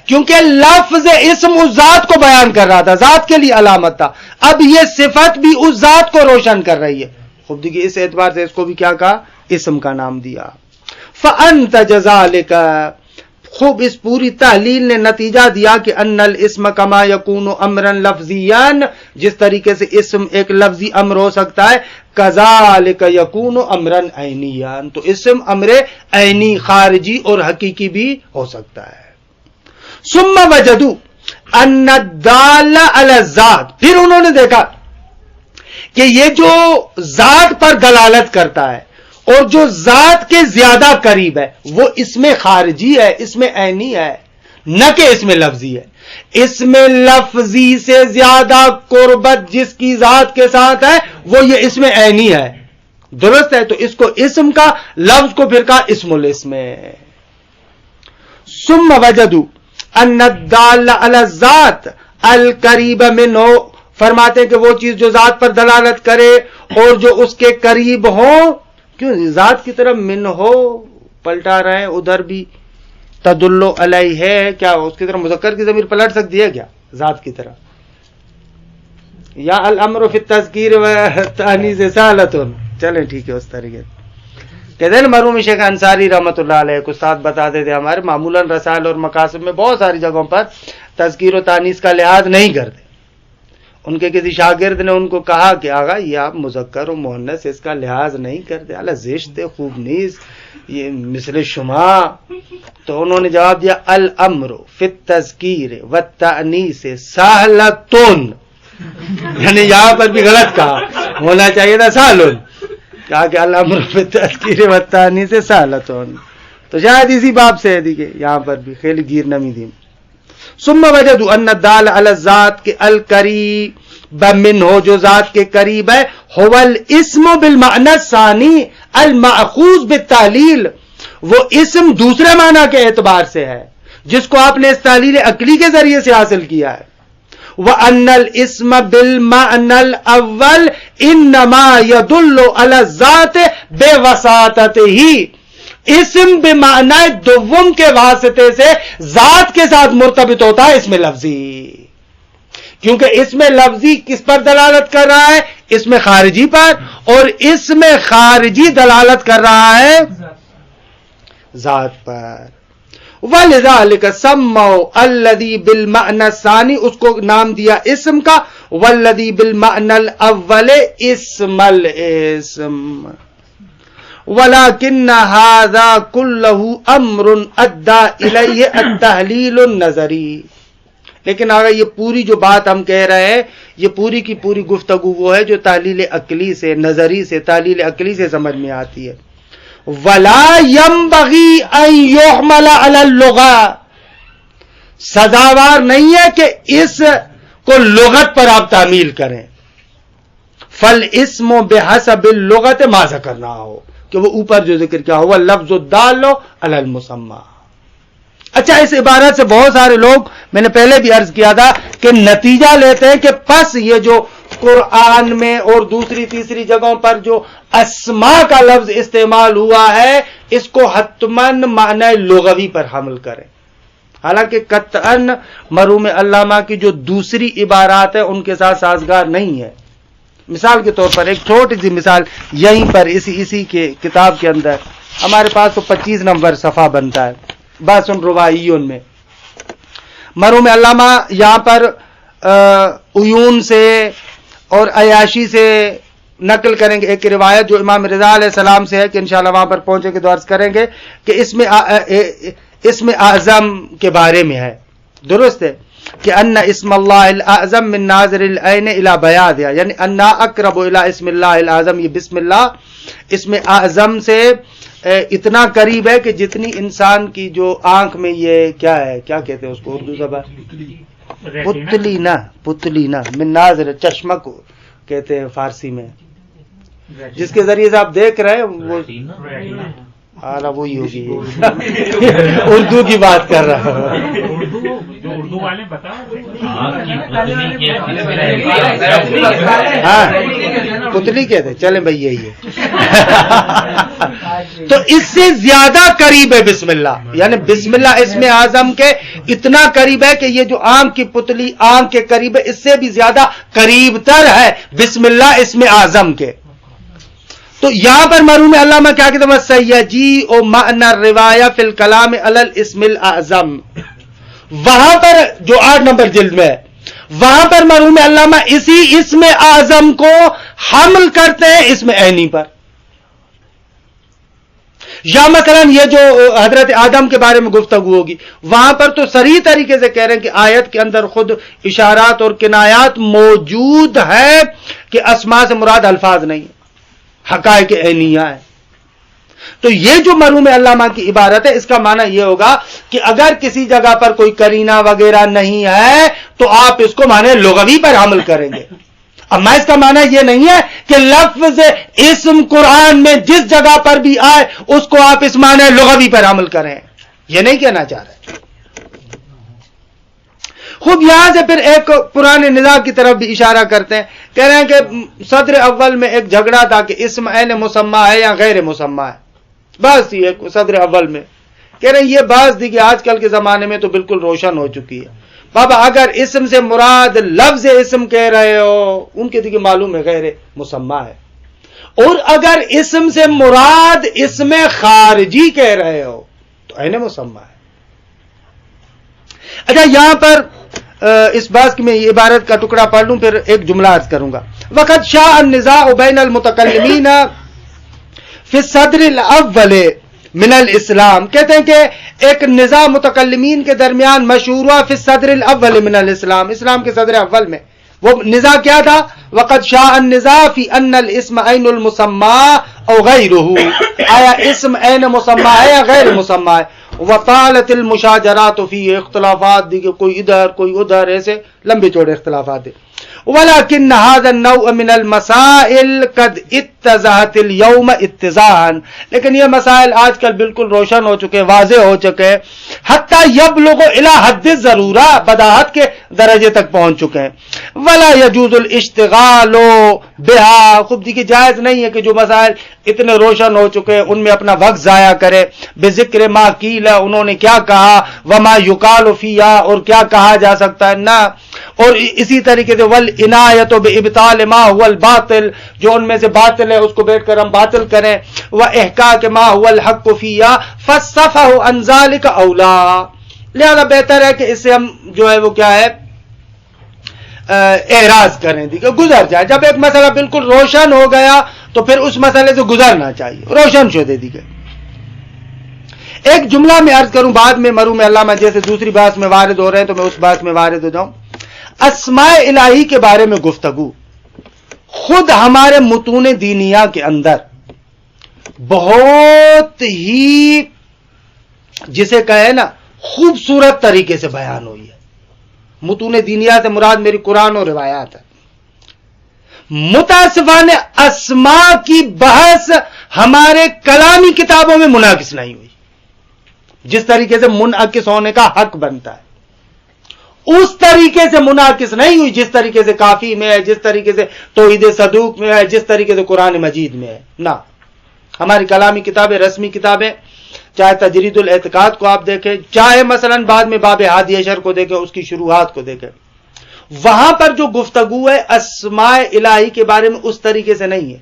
کیونکہ لفظ اسم اس ذات کو بیان کر رہا تھا، ذات کے لیے علامت تھا. اب یہ صفت بھی اس ذات کو روشن کر رہی ہے. خوب دیکھیے، اس اعتبار سے اس کو بھی کیا کہا؟ اسم کا نام دیا. فأنت جذالک، خوب اس پوری تحلیل نے نتیجہ دیا کہ ان الاسم کما یکون امرا لفظیا، جس طریقے سے اسم ایک لفظی امر ہو سکتا ہے، کذالک یکون امرا عینیا، تو اسم امر عینی خارجی اور حقیقی بھی ہو سکتا ہے. ثم وجدوا ان الدال علی الذات، پھر انہوں نے دیکھا کہ یہ جو ذات پر دلالت کرتا ہے اور جو ذات کے زیادہ قریب ہے وہ اس میں خارجی ہے، اس میں عینی ہے، نہ کہ اس میں لفظی ہے. اس میں لفظی سے زیادہ قربت جس کی ذات کے ساتھ ہے وہ یہ اس میں عینی ہے. درست ہے. تو اس کو اسم کا، لفظ کو پھر کہا اسم الاسم. ثم وجدوا ان الدال علی الذات القریب منہ، فرماتے ہیں کہ وہ چیز جو ذات پر دلالت کرے اور جو اس کے قریب ہو، کیوں ذات کی طرف من ہو پلٹا رہے ہیں، ادھر بھی تدل علیہ ہے، کیا اس کی طرف مذکر کی ضمیر پلٹ سکتی ہے کیا ذات کی طرف؟ یا الامر فی التذکیر و تانیث سالۃ، چلیں ٹھیک ہے. اس طریقے کہتے ہیں مرحوم شیخ انصاری رحمۃ اللہ علیہ کو استاد بتاتے تھے ہمارے، معمولاً رسائل اور مقاصد میں بہت ساری جگہوں پر تذکیر و تانیث کا لحاظ نہیں کرتے. ان کے کسی شاگرد نے ان کو کہا کہ آغا یہ آپ مذکر و مؤنث اس کا لحاظ نہیں کرتے، اعلی زشت خوب نیز یہ مثل شما. تو انہوں نے جواب دیا الامر فی التذکیر والتأنیث سہلۃ، یعنی یہاں پر بھی غلط کہا، ہونا چاہیے تھا سہلٌ، کہا کہ الامر فی التذکیر والتأنیث سہلۃ. تو شاید اسی باب سے ہے دیکھیں یہاں پر بھی خیلی گیر نمی دیم. ثم وجدوا ان الدال علی الذات کے القریب منہ جو ذات کے قریب ہے هو الاسم بالمعنی الثانی المأخوذ بالتعلیل، وہ اسم دوسرے معنی کے اعتبار سے ہے جس کو آپ نے اس تعلیل عقلی کے ذریعے سے حاصل کیا ہے. وَأَنَّ الْإِسْمَ بِالْمَعْنَى الْأَوَّلِ إِنَّمَا يَدُلُّ عَلَى الذَّاتِ بِوَسَاطَتِهِ، اسم بمعنی دوم کے واسطے سے ذات کے ساتھ مرتبط ہوتا ہے اسم لفظی، کیونکہ اسم لفظی کس پر دلالت کر رہا ہے؟ اسم خارجی پر، اور اسم خارجی دلالت کر رہا ہے ذات پر. وَلِذَلِكَ سَمَّوْا الَّذِي بِالْمَعْنَى الثَّانِي، اس کو نام دیا اسم کا، وَالَّذِي بِالْمَعْنَى الْأَوَّلِ اسم الاسم. وَلَكِنَّ هَذَا كُلُّهُ أَمْرٌ أَدَّى إِلَيْهِ التَّحْلِيلُ النَّظَرِي. لیکن اگر یہ پوری جو بات ہم کہہ رہے ہیں، یہ پوری کی پوری گفتگو وہ ہے جو تحلیل عقلی سے، نظری سے، تحلیل عقلی سے سمجھ میں آتی ہے. وَلَا يَنبَغِي أَن يُحْمَلَ عَلَى اللُّغَةِ، سزاوار نہیں ہے کہ اس کو لغت پر آپ تعمیل کریں. فَالْإِسْمُ بِحَسَبِ اللُّغَةِ مَا ذَكَرْنَاهُ، کہ وہ اوپر جو ذکر کیا ہوا لفظ الدال علی المسمى. اچھا، اس عبارت سے بہت سارے لوگ، میں نے پہلے بھی عرض کیا تھا کہ نتیجہ لیتے ہیں کہ پس یہ جو قرآن میں اور دوسری تیسری جگہوں پر جو اسماء کا لفظ استعمال ہوا ہے اس کو حتماً معنی لغوی پر حمل کریں. حالانکہ قطعاً مرحوم علامہ کی جو دوسری عبارات ہیں ان کے ساتھ سازگار نہیں ہے. مثال کے طور پر ایک چھوٹی سی مثال یہیں پر اسی کے کتاب کے اندر، ہمارے پاس تو 25 نمبر صفحہ بنتا ہے باسن روائیون میں، مرحوم علامہ یہاں پر عیون سے اور عیاشی سے نقل کریں گے ایک روایت جو امام رضا علیہ السلام سے ہے کہ انشاءاللہ وہاں پر پہنچے کے تو عرض کریں گے کہ اسم اعظم کے بارے میں ہے. درست ہے کہ ان اسم اللہ الاعظم من ناظر العین الى بیاضها، یعنی ان اقرب الى اسم اللہ الاعظم، یہ بسم اللہ اسم اعظم سے اتنا قریب ہے کہ جتنی انسان کی جو آنکھ میں یہ کیا ہے، کیا کہتے ہیں اس کو اردو زبان، پتلی نہ من ناظر، چشمہ کو کہتے ہیں فارسی میں، جس کے ذریعے سے آپ دیکھ رہے ہیں وہ وہی ہوگی اردو کی بات کر رہا ہوں. اردو والے بتا، ہاں پتلی کہتے، چلیں بھائی یہی ہے. تو اس سے زیادہ قریب ہے بسم اللہ، یعنی بسم اللہ اسم اعظم کے اتنا قریب ہے کہ یہ جو آنکھ کی پتلی آنکھ کے قریب ہے اس سے بھی زیادہ قریب تر ہے بسم اللہ اسم اعظم کے. تو یہاں پر مرحوم علامہ کیا کہتے ہیں؟ سیجی او معنی الروایہ فی الکلام علی الاسم الاعظم. وہاں پر جو 8 نمبر جلد میں ہے وہاں پر مرحوم علامہ اسی اسم اعظم کو حمل کرتے ہیں اسم عینی پر. یا مثلا یہ جو حضرت آدم کے بارے میں گفتگو ہوگی وہاں پر تو صریح طریقے سے کہہ رہے ہیں کہ آیت کے اندر خود اشارات اور کنایات موجود ہے کہ اسماء سے مراد الفاظ نہیں، حقائق عینیہ ہے. تو یہ جو مرحوم علامہ کی عبارت ہے اس کا معنی یہ ہوگا کہ اگر کسی جگہ پر کوئی قرینہ وغیرہ نہیں ہے تو آپ اس کو معنی لغوی پر حمل کریں گے. اب میں اس کا معنی یہ نہیں ہے کہ لفظ اسم قرآن میں جس جگہ پر بھی آئے اس کو آپ اس معنی لغوی پر حمل کریں، یہ نہیں کہنا چاہ رہے. خود یہاں سے پھر ایک پرانے نظام کی طرف بھی اشارہ کرتے ہیں، کہہ رہے ہیں کہ صدر اول میں ایک جھگڑا تھا کہ اسم عین مسمى ہے یا غیر مسمى ہے. بس یہ صدر اول میں کہہ رہے ہیں یہ بات دی کہ آج کل کے زمانے میں تو بالکل روشن ہو چکی ہے. بابا اگر اسم سے مراد لفظ اسم کہہ رہے ہو ان کے دیکھیں معلوم ہے غیر مسمى ہے، اور اگر اسم سے مراد اسم خارجی کہہ رہے ہو تو عین مسمى ہے. اچھا یہاں پر اس بات کی میں یہ عبارت کا ٹکڑا پڑھ لوں پھر ایک جملہ عرض کروں گا. وقد شاع النزاع بین المتکلمین فی الصدر الاول من الاسلام. کہتے ہیں کہ ایک نزاع متکلمین کے درمیان مشہور ہوا فی الصدر الاول من الاسلام، اسلام کے صدر اول میں. وہ نزاع کیا تھا؟ وقد شاع النزاع فی ان الاسم عین المسمى او غیرہ، آیا اسم عین مسمى ہے یا غیر مسمى ہے. وطالت المشاجرات فی، اختلافات دی کہ کوئی ادھر کوئی ادھر، ایسے لمبے چوڑے اختلافات ہیں. ولكن هذا النوع من المسائل قد اتضحت اليوم اتضاحا، لیکن یہ مسائل آج کل بالکل روشن ہو چکے، واضح ہو چکے، حتی یبلغ الى حد الضرورہ، بداہت کے درجے تک پہنچ چکے ہیں. ولا يجوز الاشتغال بها، خوب دیکھیے جائز نہیں ہے کہ جو مسائل اتنے روشن ہو چکے ہیں ان میں اپنا وقت ضائع کرے. بذکر ما قیل، انہوں نے کیا کہا، وما یقال فیہا، اور کیا کہا جا سکتا ہے نہ. اور اسی طریقے سے والعنایت بابطال ما هو الباطل، جو ان میں سے باطل ہے اس کو بیٹھ کر ہم باطل کریں. واحقاق ما هو الحق فیہا فالصفح عن ذلك اولا، لہذا بہتر ہے کہ اس سے ہم جو ہے وہ کیا ہے اعراض کریں، دیکھیں گزر جائے. جب ایک مسئلہ بالکل روشن ہو گیا تو پھر اس مسئلے سے گزرنا چاہیے، روشن شو دے دیجیے. ایک جملہ میں عرض کروں، بعد میں مرحوم علامہ جیسے دوسری بات میں وارد ہو رہے ہیں تو میں اس بات میں وارد ہو جاؤں. اسماء الہی کے بارے میں گفتگو خود ہمارے متون دینیہ کے اندر بہت ہی جسے کہے نا خوبصورت طریقے سے بیان ہوئی ہے. متون دینیہ سے مراد میری قرآن اور روایات ہے. متاسفانہ اسماء کی بحث ہمارے کلامی کتابوں میں منعکس نہیں ہوئی جس طریقے سے منعکس ہونے کا حق بنتا ہے. اس طریقے سے منعکس نہیں ہوئی جس طریقے سے کافی میں ہے، جس طریقے سے توحید صدوق میں ہے، جس طریقے سے قرآن مجید میں ہے. نہ، ہماری کلامی کتابیں، رسمی کتابیں، چاہے تجرید الاعتقاد کو آپ دیکھیں، چاہے مثلا بعد میں باب ہادی اشر کو دیکھیں، اس کی شروحات کو دیکھیں، وہاں پر جو گفتگو ہے اسماء الہی کے بارے میں اس طریقے سے نہیں ہے.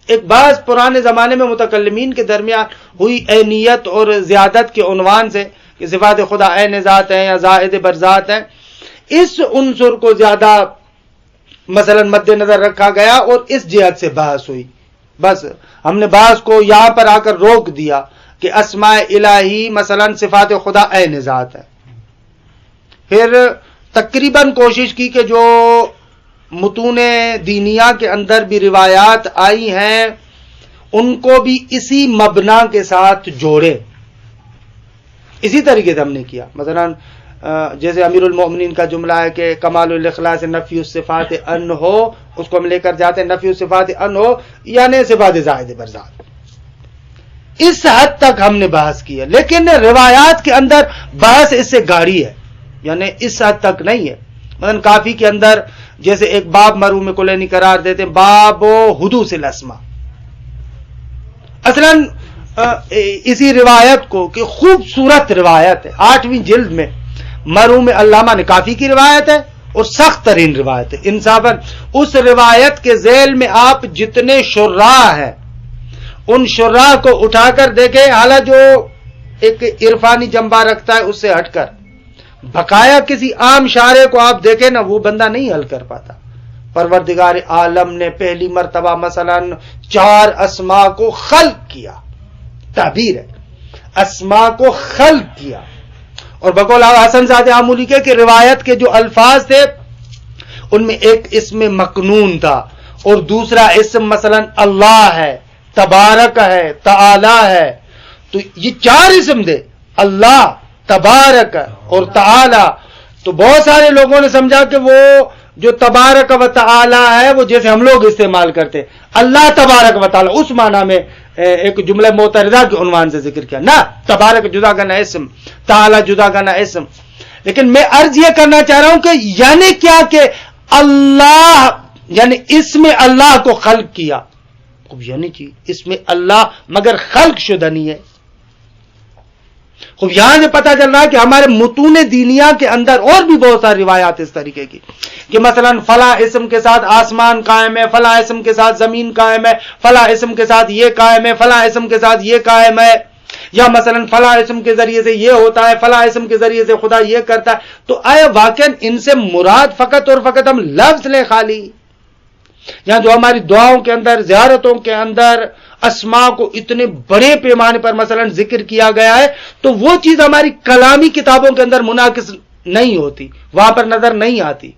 ایک بعض پرانے زمانے میں متکلمین کے درمیان ہوئی عینیت اور زیادت کے عنوان سے کہ صفات خدا عین ذات ہیں یا زائد بر ذات ہیں، اس عنصر کو زیادہ مثلا مد نظر رکھا گیا اور اس جہت سے بحث ہوئی. بس ہم نے بحث کو یہاں پر آ کر روک دیا کہ اسماء الہی مثلا صفات خدا عین ذات ہے. پھر تقریباً کوشش کی کہ جو متون دینیہ کے اندر بھی روایات آئی ہیں ان کو بھی اسی مبنا کے ساتھ جوڑے. اسی طریقے سے ہم نے کیا. مثلا جیسے امیر المومنین کا جملہ ہے کہ کمال الاخلاص نفی الصفات ان ہو، اس کو ہم لے کر جاتے ہیں نفی الصفات ان ہو یعنی صفات زائد بر ذات. اس حد تک ہم نے بحث کی ہے، لیکن روایات کے اندر بحث اس سے گاڑی ہے، یعنی اس حد تک نہیں ہے. مثلا کافی کے اندر جیسے ایک باب مرحوم کلینی قرار دیتے ہیں باب حدوث الاسماء. اصلا اسی روایت کو کہ خوبصورت روایت ہے، 8ویں جلد میں مرحوم علامہ نے کافی کی روایت ہے اور سخت ترین روایت ہے. انصافاً اس روایت کے ذیل میں آپ جتنے شراح ہیں ان شراح کو اٹھا کر دیکھیں، حالانکہ جو ایک عرفانی جنبہ رکھتا ہے اس سے ہٹ کر بقایا کسی عام شارع کو آپ دیکھیں نا، وہ بندہ نہیں حل کر پاتا. پروردگار عالم نے پہلی مرتبہ مثلا 4 اسماء کو خلق کیا، تعبیر ہے اسماء کو خلق کیا. اور بقول حسن زادہ آمولی کے روایت کے جو الفاظ تھے ان میں ایک اسم مکنون تھا اور دوسرا اسم مثلا اللہ ہے، تبارک ہے، تعالی ہے. تو یہ 4 اسم دے، اللہ، تبارک اور تعالی. تو بہت سارے لوگوں نے سمجھا کہ وہ جو تبارک و تعالی ہے وہ جیسے ہم لوگ استعمال کرتے اللہ تبارک و تعالی، اس معنی میں ایک جملہ معترضہ کے عنوان سے ذکر کیا. نہ، تبارک جدا کرنا اسم، تعالی جدا کرنا اسم. لیکن میں عرض یہ کرنا چاہ رہا ہوں کہ یعنی کیا کہ اللہ یعنی اسم اللہ کو خلق کیا، یعنی کہ اسم اللہ مگر خلق شدہ نہیں ہے. خوب یہاں سے پتہ چل رہا ہے کہ ہمارے متون دینیہ کے اندر اور بھی بہت ساری روایات اس طریقے کی کہ مثلا فلاں اسم کے ساتھ آسمان قائم ہے، فلاں اسم کے ساتھ زمین قائم ہے، فلاں اسم کے ساتھ یہ قائم ہے، فلاں اسم کے ساتھ یہ قائم ہے. یا مثلا فلاں اسم کے ذریعے سے یہ ہوتا ہے، فلاں اسم کے ذریعے سے خدا یہ کرتا ہے، تو آیا واقعا ان سے مراد فقط اور فقط ہم لفظ لیں خالی؟ یا جو ہماری دعاؤں کے اندر، زیارتوں کے اندر اسماء کو اتنے بڑے پیمانے پر مثلا ذکر کیا گیا ہے، تو وہ چیز ہماری کلامی کتابوں کے اندر منعکس نہیں ہوتی، وہاں پر نظر نہیں آتی۔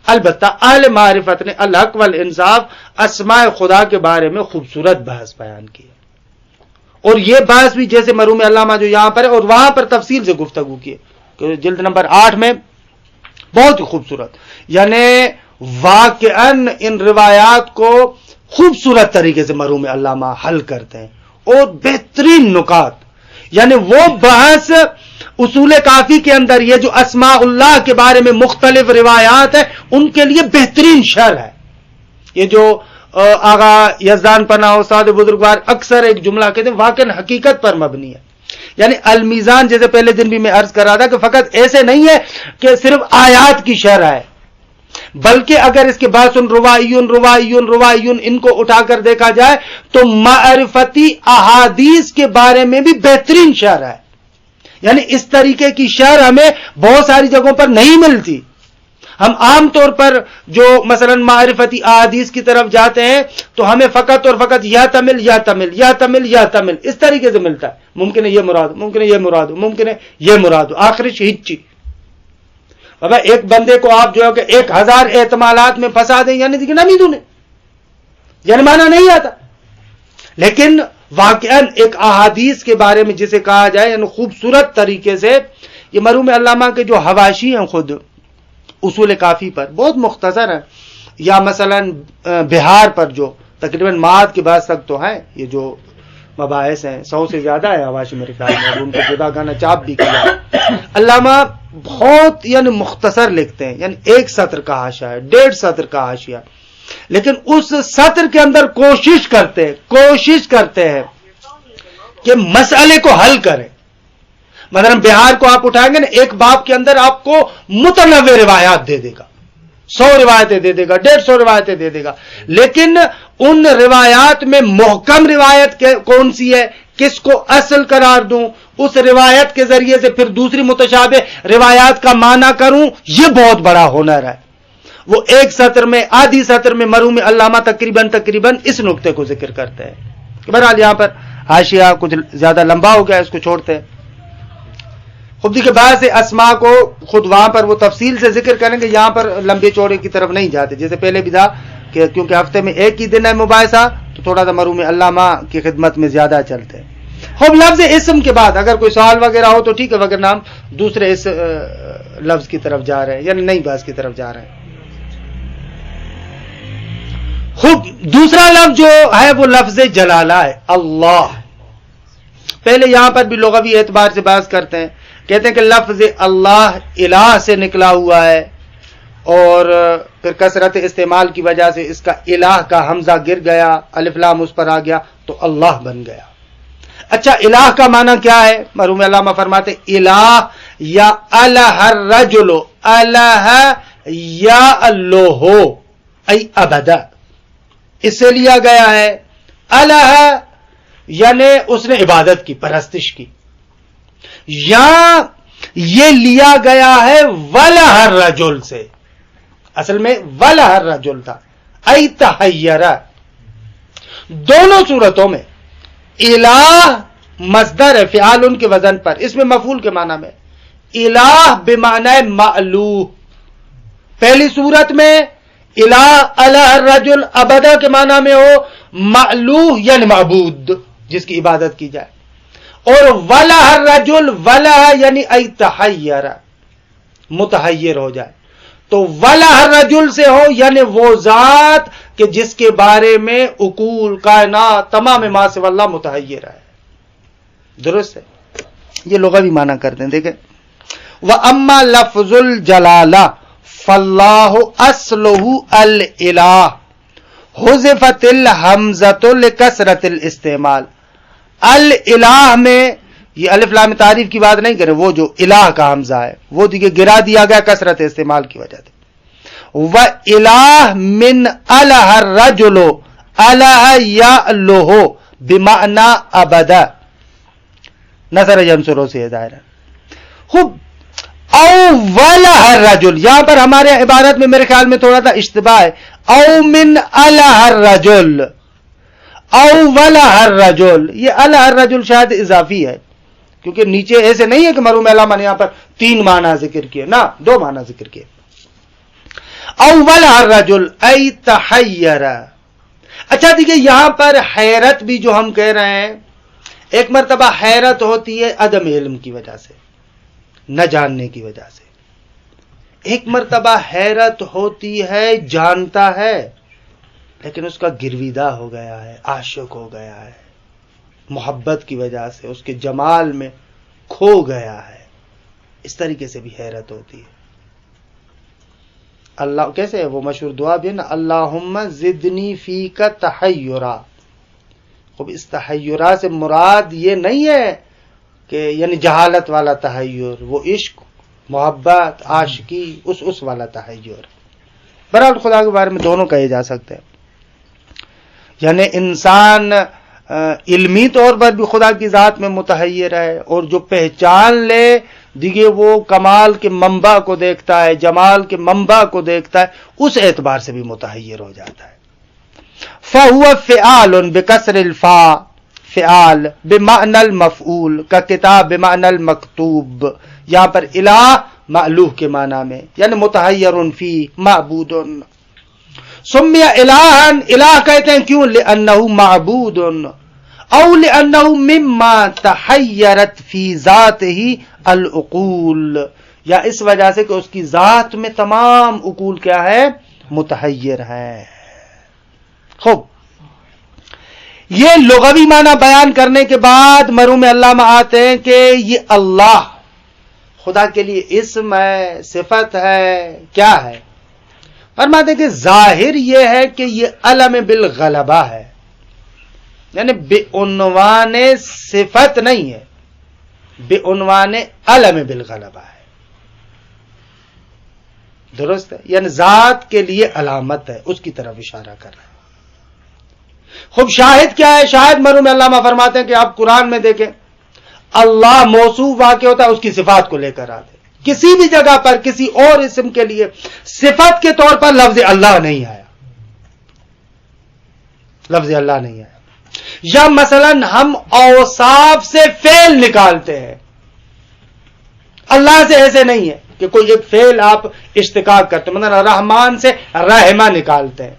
البتہ اہل معرفت نے الحق والانصاف اسماء خدا کے بارے میں خوبصورت بحث بیان کی، اور یہ بحث بھی جیسے مرحوم علامہ جو یہاں پر ہے اور وہاں پر تفصیل سے گفتگو کی کہ جلد نمبر 8 میں بہت ہی خوبصورت، یعنی واقعاً ان روایات کو خوبصورت طریقے سے مرحوم علامہ حل کرتے ہیں، اور بہترین نکات، یعنی وہ بحث اصول کافی کے اندر یہ جو اسماء اللہ کے بارے میں مختلف روایات ہیں ان کے لیے بہترین شرح ہے۔ یہ جو آغا یزدان پناہ استاد بزرگوار اکثر ایک جملہ کہتے ہیں، واقعاً حقیقت پر مبنی ہے، یعنی المیزان جیسے پہلے دن بھی میں عرض کر رہا تھا کہ فقط ایسے نہیں ہے کہ صرف آیات کی شرح ہے، بلکہ اگر اس کے بعد روائیون ان کو اٹھا کر دیکھا جائے تو معرفتی احادیث کے بارے میں بھی بہترین شرح ہے، یعنی اس طریقے کی شرح ہمیں بہت ساری جگہوں پر نہیں ملتی۔ ہم عام طور پر جو مثلا معرفتی احادیث کی طرف جاتے ہیں تو ہمیں فقط اور فقط یا تمل اس طریقے سے ملتا ہے، ممکن ہے یہ مراد، ممکن ہے یہ مراد، ممکن ہے یہ مراد، آخر ہچی۔ بابا ایک بندے کو آپ جو ہے کہ 1000 احتمالات میں پھنسا دیں، یعنی دیکھیں نا میدوں نے، یعنی معنی نہیں آتا، لیکن واقعاً ایک احادیث کے بارے میں جسے کہا جائے یعنی خوبصورت طریقے سے، یہ مرحوم علامہ کے جو حواشی ہیں خود اصول کافی پر بہت مختصر ہیں، یا مثلا بہار پر جو تقریباً ماعت کے بعد تک تو ہیں، یہ جو مباحث ہیں 100 سے زیادہ ہے حواشی میرے خیال میں، ان کو جدا گانا چاپ بھی کیا۔ علامہ بہت یعنی مختصر لکھتے ہیں، یعنی 1 سطر کا حاشیہ ہے، 1.5 سطر کا حاشیہ، لیکن اس سطر کے اندر کوشش کرتے ہیں کہ مسئلے کو حل کریں۔ مثلا بہار کو آپ اٹھائیں گے نا، ایک باب کے اندر آپ کو متنوع روایات دے دے گا، 100 روایتیں دے دے گا، 150 روایتیں دے دے گا، لیکن ان روایات میں محکم روایت کون سی ہے، کس کو اصل قرار دوں، اس روایت کے ذریعے سے پھر دوسری متشابہ روایات کا معنی کروں، یہ بہت بڑا ہنر ہے۔ وہ 1 سطر میں، آدھی سطر میں مرحوم علامہ تقریباً اس نقطے کو ذکر کرتے ہیں۔ بہرحال یہاں پر حاشیہ کچھ زیادہ لمبا ہو گیا، اس کو چھوڑتے ہیں۔ خود کے بعد سے اسماء کو خود وہاں پر وہ تفصیل سے ذکر کریں گے، یہاں پر لمبے چوڑے کی طرف نہیں جاتے، جیسے پہلے بھی تھا کہ کیونکہ ہفتے میں ایک ہی دن ہے مباحثہ، تو تھوڑا سا مرحوم علامہ کی خدمت میں زیادہ چلتے ہیں۔ خوب لفظ اسم کے بعد اگر کوئی سوال وغیرہ ہو تو ٹھیک ہے، وغیرہ ہم دوسرے اس لفظ کی طرف جا رہے ہیں، یعنی نئی بات کی طرف جا رہے ہیں۔ خوب دوسرا لفظ جو ہے وہ لفظ جلالہ ہے، اللہ۔ پہلے یہاں پر بھی لغوی اعتبار سے بحث کرتے ہیں، کہتے ہیں کہ لفظ اللہ الہ سے نکلا ہوا ہے، اور پھر کثرت استعمال کی وجہ سے اس کا الہ کا حمزہ گر گیا، الف لام اس پر آ گیا تو اللہ بن گیا۔ اچھا الہ کا معنی کیا ہے؟ مرحوم علامہ فرماتے الہ یا الہ الرجل، الہ یا اللہ ای ابدا، اس سے لیا گیا ہے۔ الہ یعنی اس نے عبادت کی، پرستش کی، یا یہ لیا گیا ہے ولہ الرجل سے، اصل میں ولہ الرجل تھا، ای تحیرہ۔ دونوں صورتوں میں الہ مصدر ہے فعال ان کے وزن پر، اس میں مفعول کے معنی میں، الہ بمعنی مألوہ۔ پہلی صورت میں الہ الہ الرجل ابدا کے معنی میں ہو، مألوہ یعنی معبود جس کی عبادت کی جائے، اور ولہ الرجل ولہ یعنی ای تحیرہ، متحیر ہو جائے، تو ولہ الرجل سے ہو یعنی وہ ذات کہ جس کے بارے میں عقول کائنات تمام ما سوی اللہ متحیر ہے۔ درست ہے، یہ لغوی معنی کرتے ہیں۔ دیکھیں وَأَمَّا لَفْظُ الْجَلَالَةِ فَاللَّهُ أَصْلُهُ الْإِلَٰهُ حُذِفَتِ الْحَمْزَةُ لِكَثْرَةِ الْإِسْتِعْمَالِ۔ الالہ میں یہ الف لام تعریف کی بات نہیں کرے، وہ جو الہ کا حمزہ ہے وہ دیکھیں گرا دیا گیا کثرت استعمال کی وجہ سے۔ وَإِلَٰهُ مِنْ أَلَهَ الرَّجُلُ أَلَهَ يَأْلُهُ بِمَعْنَى أَبَدَ، نصر ینصرو سے ظاہر ہے. خوب اولہ الرجل، یہاں پر ہمارے عبارت میں میرے خیال میں تھوڑا سا اشتباہ ہے. او من الہ الرجل، اولہ الرجل، یہ الہ الرجل شاید اضافی ہے، کیونکہ نیچے ایسے نہیں ہے کہ مرحوم علامہ نے یہاں پر 3 معنی ذکر کیے، نہ 2 معنی ذکر کیے. اولہ الرجل ای تحیر. اچھا دیکھیے یہاں پر حیرت بھی جو ہم کہہ رہے ہیں، ایک مرتبہ حیرت ہوتی ہے عدم علم کی وجہ سے، نہ جاننے کی وجہ سے. ایک مرتبہ حیرت ہوتی ہے جانتا ہے لیکن اس کا گرویدہ ہو گیا ہے، عاشق ہو گیا ہے، محبت کی وجہ سے اس کے جمال میں کھو گیا ہے. اس طریقے سے بھی حیرت ہوتی ہے. اللہ کیسے ہے وہ مشہور دعا بھی ہے نا، اللہم زدنی فیک تحیرا. خب اس تحیرا سے مراد یہ نہیں ہے کہ یعنی جہالت والا تحیر، وہ عشق، محبت، عاشقی، اس والا تحیر. بہرحال خدا کے بارے میں دونوں کہے جا سکتے ہیں. یعنی انسان علمی طور پر بھی خدا کی ذات میں متحیر ہے، اور جو پہچان لے دیکھیے وہ کمال کے منبع کو دیکھتا ہے، جمال کے منبع کو دیکھتا ہے، اس اعتبار سے بھی متحیر ہو جاتا ہے. فَهُوَ فِعَالٌ بِكَسْرِ الْفَاءِ، فعال بمعنى المفعول کا کتاب بمعنى المکتوب. یہاں پر الہ مألوہ کے معنی میں، یعنی متحیر فی معبود. سمیہ الہن، الہ کہتے ہیں کیوں؟ لأنہ معبود او لأنہ مما تحیرت فی ذاتہ العقول، یا اس وجہ سے کہ اس کی ذات میں تمام عقول کیا ہے؟ متحیر ہے. خوب یہ لغوی معنی بیان کرنے کے بعد مرحوم علامہ آتے ہیں کہ یہ اللہ خدا کے لیے اسم ہے، صفت ہے، کیا ہے؟ فرماتے ہیں کہ ظاہر یہ ہے کہ یہ علم بالغلبہ ہے، یعنی بے عنوان صفت نہیں ہے، بے عنوان علم بالغلبہ ہے. درست ہے، یعنی ذات کے لیے علامت ہے، اس کی طرف اشارہ کر رہے ہیں. خوب شاہد کیا ہے؟ شاہد مرحوم علامہ فرماتے ہیں کہ آپ قرآن میں دیکھیں اللہ موصوف واقع ہوتا ہے اس کی صفات کو لے کر آتے. کسی بھی جگہ پر کسی اور اسم کے لیے صفت کے طور پر لفظ اللہ نہیں آیا، لفظ اللہ نہیں آیا. یا مثلا ہم اوصاف سے فعل نکالتے ہیں، اللہ سے ایسے نہیں ہے کہ کوئی ایک فعل آپ اشتقاق کرتے ہیں، مثلا رحمان سے رحمہ نکالتے ہیں،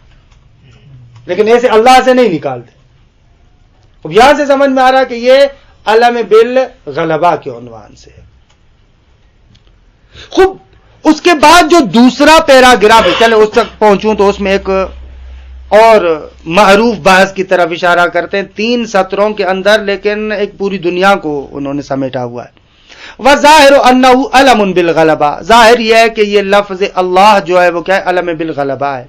لیکن ایسے اللہ سے نہیں نکالتے. اب یہاں سے سمجھ میں آ رہا کہ یہ علم بالغلبہ کے عنوان سے. خوب اس کے بعد جو دوسرا پیراگراف ہے، چلے اس تک پہنچوں تو اس میں ایک اور معروف بحث کی طرف اشارہ کرتے ہیں 3 سطروں کے اندر، لیکن ایک پوری دنیا کو انہوں نے سمیٹا ہوا ہے. وظاہر انہ علم بالغلبہ، ظاہر یہ ہے کہ یہ لفظ اللہ جو ہے وہ کیا ہے؟ علم بالغلبہ ہے.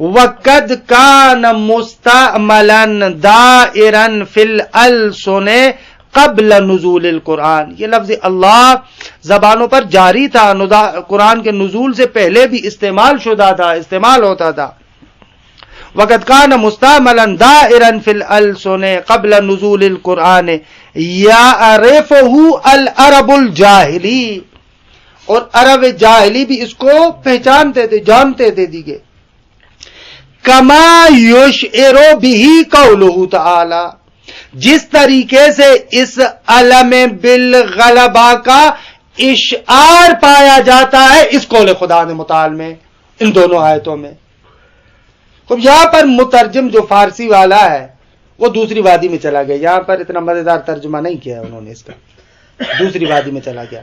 وَقَدْ كَانَ مُسْتَعْمَلًا دَائِرًا فِي الْأَلْسُنِ قبل نزول القرآن. یہ لفظ اللہ زبانوں پر جاری تھا، قرآن کے نزول سے پہلے بھی استعمال شدہ تھا، استعمال ہوتا تھا. وقد كان مستعملا دائرا في الألسن قبل نزول القرآن يعرفه العرب الجاہلی، اور عرب جاہلی بھی اس کو پہچانتے تھے، جانتے تھے. دیگے کما یشعر به قوله تعالی، جس طریقے سے اس علم بالغلبہ کا اشعار پایا جاتا ہے اس قول خدا نے متعال میں، ان دونوں آیتوں میں. اب یہاں پر مترجم جو فارسی والا ہے وہ دوسری وادی میں چلا گیا، یہاں پر اتنا مزیدار ترجمہ نہیں کیا انہوں نے اس کا، دوسری وادی میں چلا گیا.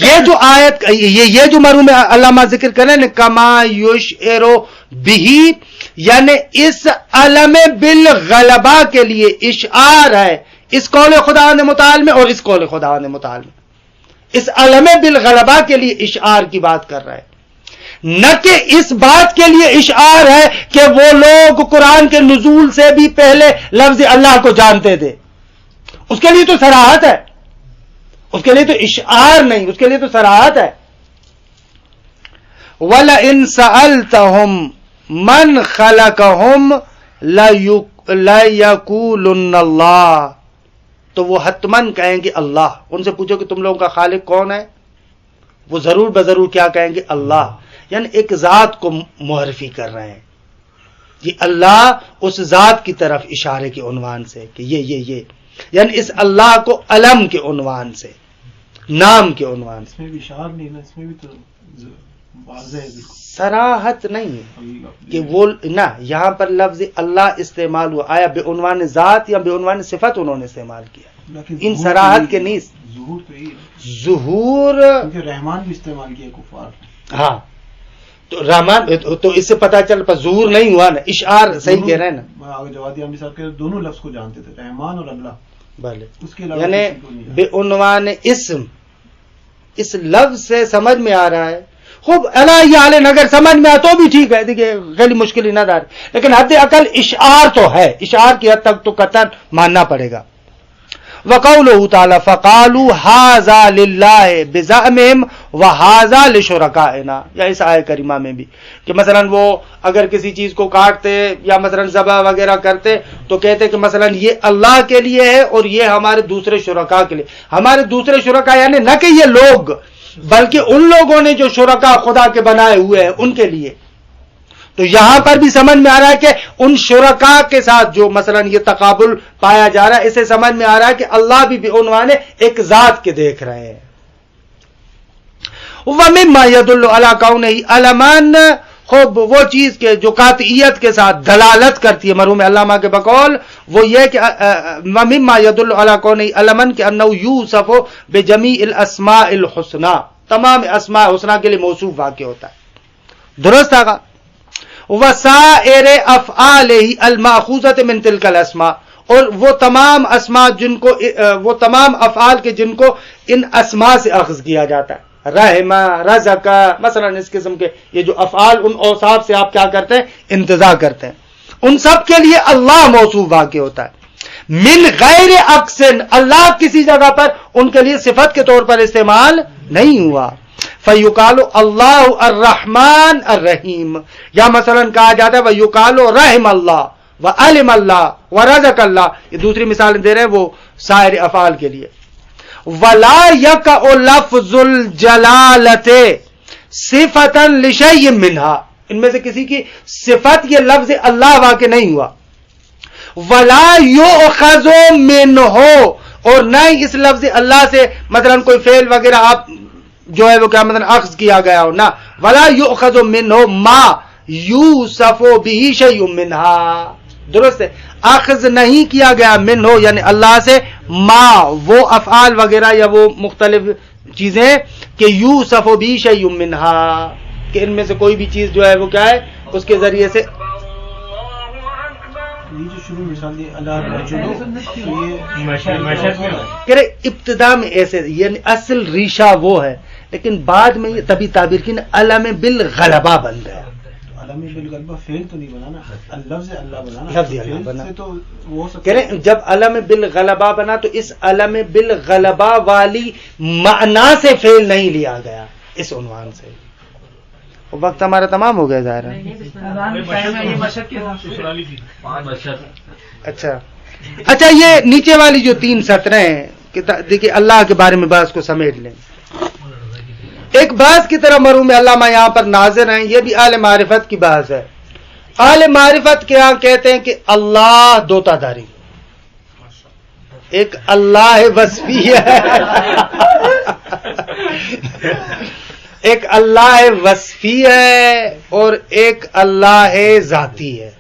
یہ جو آیت، یہ جو مرحوم علامہ ذکر کریں نا کما یشعر بہ، یعنی اس علم بالغلبہ کے لیے اشعار ہے اس قول خدا نے متعال میں اور اس قول خدا نے متعال میں. اس علم بالغلبہ کے لیے اشعار کی بات کر رہا ہے، نہ کہ اس بات کے لیے اشعار ہے کہ وہ لوگ قرآن کے نزول سے بھی پہلے لفظ اللہ کو جانتے تھے. اس کے لیے تو صراحت ہے، اس کے لیے تو اشعار نہیں، اس کے لیے تو صراحت ہے. وَلَئِن سَأَلْتَهُمْ مَنْ خَلَقَهُمْ لَيَقُولُنَّ اللَّهُ، تو وہ حتمن کہیں گے اللہ. ان سے پوچھو کہ تم لوگوں کا خالق کون ہے, وہ ضرور بضرور کیا کہیں گے؟ اللہ. یعنی ایک ذات کو معرفی کر رہے ہیں. یہ اللہ اس ذات کی طرف اشارے کے عنوان سے کہ یہ یعنی اس اللہ کو علم کے عنوان سے, نام کے عنوان سے. اس میں بھی اشارہ نہیں نا, اس میں بھی تو واضح ہے بالکل. صراحت نہیں ہے کہ وہ نہ یہاں پر لفظ اللہ استعمال ہوا, آیا بے عنوان ذات یا بے عنوان صفت انہوں نے استعمال کیا, ان صراحت کے نہیں. ظہور تو یہی ظہور کیونکہ رحمان بھی استعمال کیا کفار. ہاں تو رحمان تو اس سے پتا چل پر ظہور نہیں ہوا نا, اشعار صحیح کہہ رہے ہیں نا. آگے جوادی عامری صاحب کے دونوں لفظ کو جانتے تھے, رحمان اور اللہ. بھلے اس کے علاوہ یعنی کسی کو نہیں بے عنوان اسم, اس لفظ سے سمجھ میں آ رہا ہے. خوب اللہ عالم اگر سمجھ میں آ تو بھی ٹھیک ہے, دیکھیے غلی مشکل ہی نہ دار, لیکن حد عقل اشعار تو ہے, اشعار کی حد تک تو قطعا ماننا پڑے گا. وقوله تعالی فقالوا هذا لله بزعمهم وهذا لشركائنا, یا اس آیت کریمہ میں بھی کہ مثلا وہ اگر کسی چیز کو کاٹتے یا مثلا ذبح وغیرہ کرتے تو کہتے کہ مثلا یہ اللہ کے لیے ہے اور یہ ہمارے دوسرے شرکاء کے لیے. ہمارے دوسرے شرکاء یعنی نہ کہ یہ لوگ, بلکہ ان لوگوں نے جو شرکاء خدا کے بنائے ہوئے ہیں ان کے لیے. تو یہاں پر بھی سمجھ میں آ رہا ہے کہ ان شرکاء کے ساتھ جو مثلا یہ تقابل پایا جا رہا ہے, اسے سمجھ میں آ رہا ہے کہ اللہ بھی بعنوان ایک ذات کے دیکھ رہے ہیں. وَمِمَّا يَدُلُّ عَلَىٰ كَوْنِهِ عَلَمًا, خوب وہ چیز کے جو قاطعیت کے ساتھ دلالت کرتی ہے مرحوم علامہ کے بقول, وہ یہ کہ وَمِمَّا يَدُلُّ عَلَىٰ كَوْنِهِ عَلَمًا کہ أَنَّهُ يُوصَفُ بِجَمِيعِ الْأَسْمَاءِ الْحُسْنَى, تمام اسماء حسنہ کے لیے موصوف واقع ہوتا ہے. درست آگا. وسائر افعالہ الماخوذۃ من تلک الاسماء, اور وہ تمام اسماء جن کو وہ تمام افعال کے جن کو ان اسماء سے اخذ کیا جاتا ہے. رحمہ, رزق, مثلا اس قسم کے یہ جو افعال ان اوصاف سے آپ کیا کرتے ہیں, انتزاع کرتے ہیں, ان سب کے لیے اللہ موصوف واقع ہوتا ہے. من غیر اقسن, اللہ کسی جگہ پر ان کے لیے صفت کے طور پر استعمال نہیں ہوا. فیقال اللہ الرحمن الرحیم, یا مثلا کہا جاتا ہے ویقال رحم اللہ وعلم اللہ ورزق اللہ, یہ دوسری مثال دے رہے ہیں وہ سائر افعال کے لیے. ولا یقع لفظ الجلالۃ صفۃ لشیء منہا, ان میں سے کسی کی صفت یہ لفظ اللہ واقع نہیں ہوا. ولا یؤخذ منہ, اور نہ ہی اس لفظ اللہ سے مثلا کوئی فعل وغیرہ آپ جو ہے وہ کیا مطلب اخذ کیا گیا ہو, نہ. ولا یؤخذ منہ ما یوصف به شیء منها, درست ہے, اخذ نہیں کیا گیا منہ یعنی اللہ سے ما وہ افعال وغیرہ یا وہ مختلف چیزیں کہ یوصف به شیء منها, کہ ان میں سے کوئی بھی چیز جو ہے وہ کیا ہے اس کے ذریعے سے. یہ جو شروع مثال دی اللہ کہ ابتدا میں ایسے یعنی اصل ریشہ وہ ہے, لیکن بعد میں یہ تبھی تعبیر کی نا علم بالغلبہ بن گیا. علم بالغلبہ فعل تو نہیں بنا نا, لفظ اللہ بنا, لفظ اللہ بنا. تو وہ کہہ رہے جب علم بالغلبہ بنا تو اس علم بالغلبہ والی معنی سے فعل نہیں لیا گیا اس عنوان سے. وقت ہمارا تمام ہو گیا ظاہر ہے. اچھا یہ نیچے والی جو 3 سطریں ہیں دیکھیے اللہ کے بارے میں بات کو سمیٹ لیں. ایک بات کی طرح مرحوم علامہ یہاں پر ناظر ہیں, یہ بھی اہل معرفت کی بات ہے. اہل معرفت کے یہاں کہتے ہیں کہ اللہ دوتا داری, ایک اللہ وصفی ہے, ایک اللہ وصفی ہے اور ایک اللہ ذاتی ہے.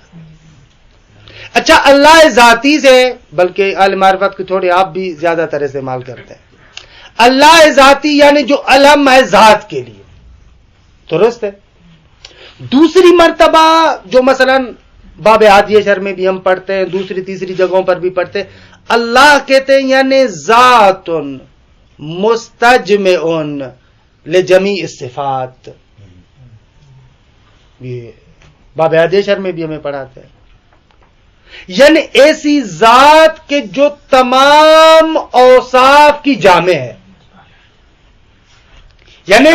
اچھا اللہ ذاتی سے بلکہ اہل معرفت کی تھوڑی آپ بھی زیادہ تر استعمال کرتے ہیں. اللہ ذاتی یعنی جو علم ہے ذات کے لیے, درست ہے. دوسری مرتبہ جو مثلا باب عادیہ شر میں بھی ہم پڑھتے ہیں, دوسری تیسری جگہوں پر بھی پڑھتے ہیں, اللہ کہتے ہیں یعنی ذات مستجمع لجمیع الصفات. یہ باب عادیہ شر میں بھی ہمیں پڑھاتے ہیں, یعنی ایسی ذات کے جو تمام اوصاف کی جامع ہے. یعنی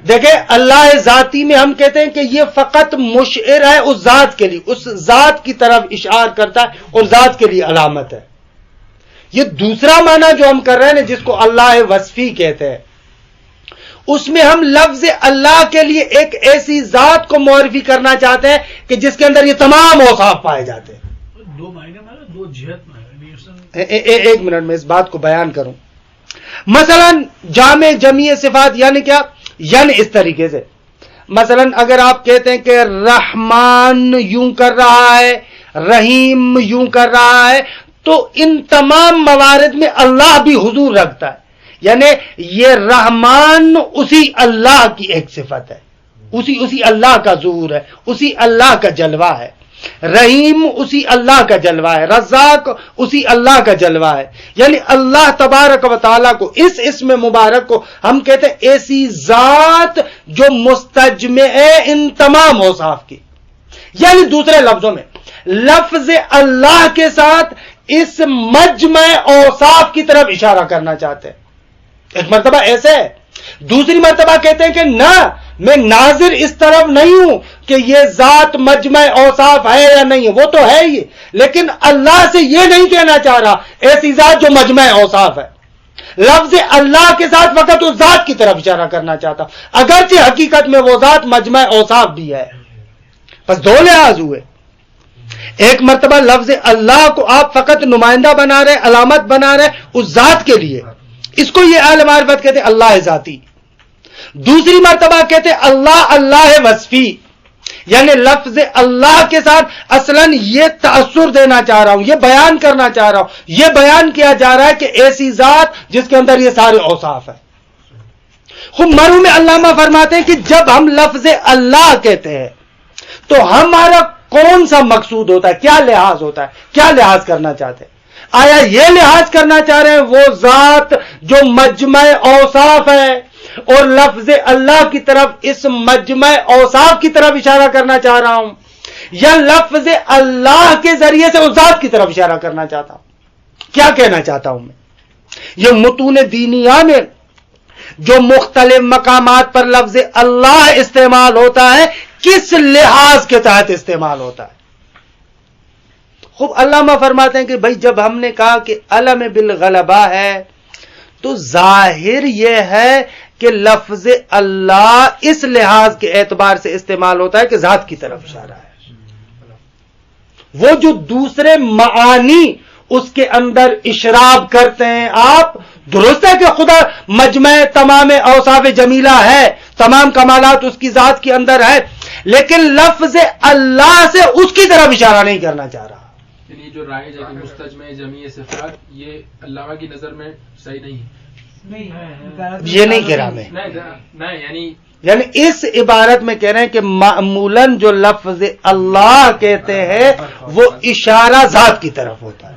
دیکھیں اللہ ذاتی میں ہم کہتے ہیں کہ یہ فقط مشعر ہے اس ذات کے لیے, اس ذات کی طرف اشعار کرتا ہے اور ذات کے لیے علامت ہے. یہ دوسرا معنی جو ہم کر رہے ہیں جس کو اللہ وصفی کہتے ہیں، اس میں ہم لفظ اللہ کے لیے ایک ایسی ذات کو معرفی کرنا چاہتے ہیں کہ جس کے اندر یہ تمام اوصاف پائے جاتے ہیں. دو معنی میں دو جہت میں. ایک منٹ میں اس بات کو بیان کروں. مثلا جامع جمیع صفات یعنی کیا؟ یعنی اس طریقے سے مثلا اگر آپ کہتے ہیں کہ رحمان یوں کر رہا ہے، رحیم یوں کر رہا ہے، تو ان تمام موارد میں اللہ بھی حضور رکھتا ہے. یعنی یہ رحمان اسی اللہ کی ایک صفت ہے، اسی اللہ کا ظہور ہے، اسی اللہ کا جلوہ ہے. رحیم اسی اللہ کا جلوہ ہے، رزاق اسی اللہ کا جلوہ ہے. یعنی اللہ تبارک و تعالیٰ کو اس اسم مبارک کو ہم کہتے ہیں ایسی ذات جو مستجمع ہے ان تمام اوصاف کی. یعنی دوسرے لفظوں میں لفظ اللہ کے ساتھ اس مجمع اوصاف کی طرف اشارہ کرنا چاہتے ہیں. ایک مرتبہ ایسے ہے، دوسری مرتبہ کہتے ہیں کہ نہ، میں ناظر اس طرف نہیں ہوں کہ یہ ذات مجمع اوصاف ہے یا نہیں ہے، وہ تو ہے ہی، لیکن اللہ سے یہ نہیں کہنا چاہ رہا ایسی ذات جو مجمع اوصاف ہے. لفظ اللہ کے ساتھ فقط اس ذات کی طرف اشارہ کرنا چاہتا ہوں، اگرچہ حقیقت میں وہ ذات مجمع اوصاف بھی ہے. بس دو لحاظ ہوئے. ایک مرتبہ لفظ اللہ کو آپ فقط نمائندہ بنا رہے، علامت بنا رہے اس ذات کے لیے، اس کو یہ اہل معرفت کہتے ہیں اللہ ذاتی. دوسری مرتبہ کہتے ہیں اللہ وصفی، یعنی لفظ اللہ کے ساتھ اصلاً یہ تأثر دینا چاہ رہا ہوں، یہ بیان کرنا چاہ رہا ہوں، یہ بیان کیا جا رہا ہے کہ ایسی ذات جس کے اندر یہ سارے اوصاف ہیں. خود مرحوم علامہ فرماتے ہیں کہ جب ہم لفظ اللہ کہتے ہیں تو ہمارا کون سا مقصود ہوتا ہے، کیا لحاظ ہوتا ہے، کیا لحاظ کرنا چاہتے ہیں؟ آیا یہ لحاظ کرنا چاہ رہے ہیں وہ ذات جو مجمع اوصاف ہے اور لفظ اللہ کی طرف اس مجمع اوصاف کی طرف اشارہ کرنا چاہ رہا ہوں، یا لفظ اللہ کے ذریعے سے اس ذات کی طرف اشارہ کرنا چاہتا ہوں؟ کیا کہنا چاہتا ہوں میں؟ یہ متون دینیہ میں جو مختلف مقامات پر لفظ اللہ استعمال ہوتا ہے کس لحاظ کے تحت استعمال ہوتا ہے؟ خوب علامہ فرماتے ہیں کہ بھائی جب ہم نے کہا کہ علم بالغلبہ ہے تو ظاہر یہ ہے کہ لفظ اللہ اس لحاظ کے اعتبار سے استعمال ہوتا ہے کہ ذات کی طرف اشارہ ہے. وہ جو دوسرے معانی اس کے اندر اشراب کرتے ہیں آپ، درست ہے کہ خدا مجمع تمام اوصاف جمیلہ ہے، تمام کمالات اس کی ذات کے اندر ہے، لیکن لفظ اللہ سے اس کی طرف اشارہ نہیں کرنا چاہ رہا. یعنی جو رائج ہے کہ مستجمع جمیع صفات یہ علامہ کی نظر میں صحیح نہیں ہے. یہ نہیں کہہ رہا میں، نہیں یعنی اس عبارت میں کہہ رہے ہیں کہ معمولاً جو لفظ اللہ کہتے ہیں وہ اشارہ ذات کی طرف ہوتا ہے.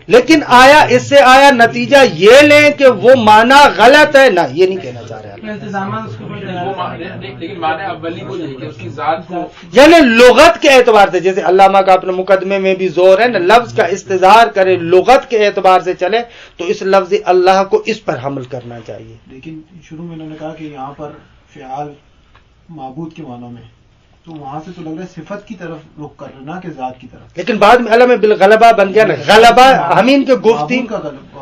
لیکن آیا اس سے آیا نتیجہ یہ لیں کہ وہ معنی غلط ہے؟ نہ، یہ نہیں کہنا چاہ رہے. لیکن معنی اولی کو یہ کہ اس کی ذات کو، یعنی لغت کے اعتبار سے، جیسے علامہ کا اپنے مقدمے میں بھی زور ہے نا، لفظ کا استظہار کرے، لغت کے اعتبار سے چلے تو اس لفظ اللہ کو اس پر حمل کرنا چاہیے. لیکن شروع میں انہوں نے کہا کہ یہاں پر فعال معبود کے معنوں میں، تو وہاں سے تو لگ رہا ہے صفت کی طرف رخ کر رہے نہ کہ ذات کی طرف. لیکن بعد میں علم بالغلبہ بن گیا نا، غلبہ ہمین کے گفتی،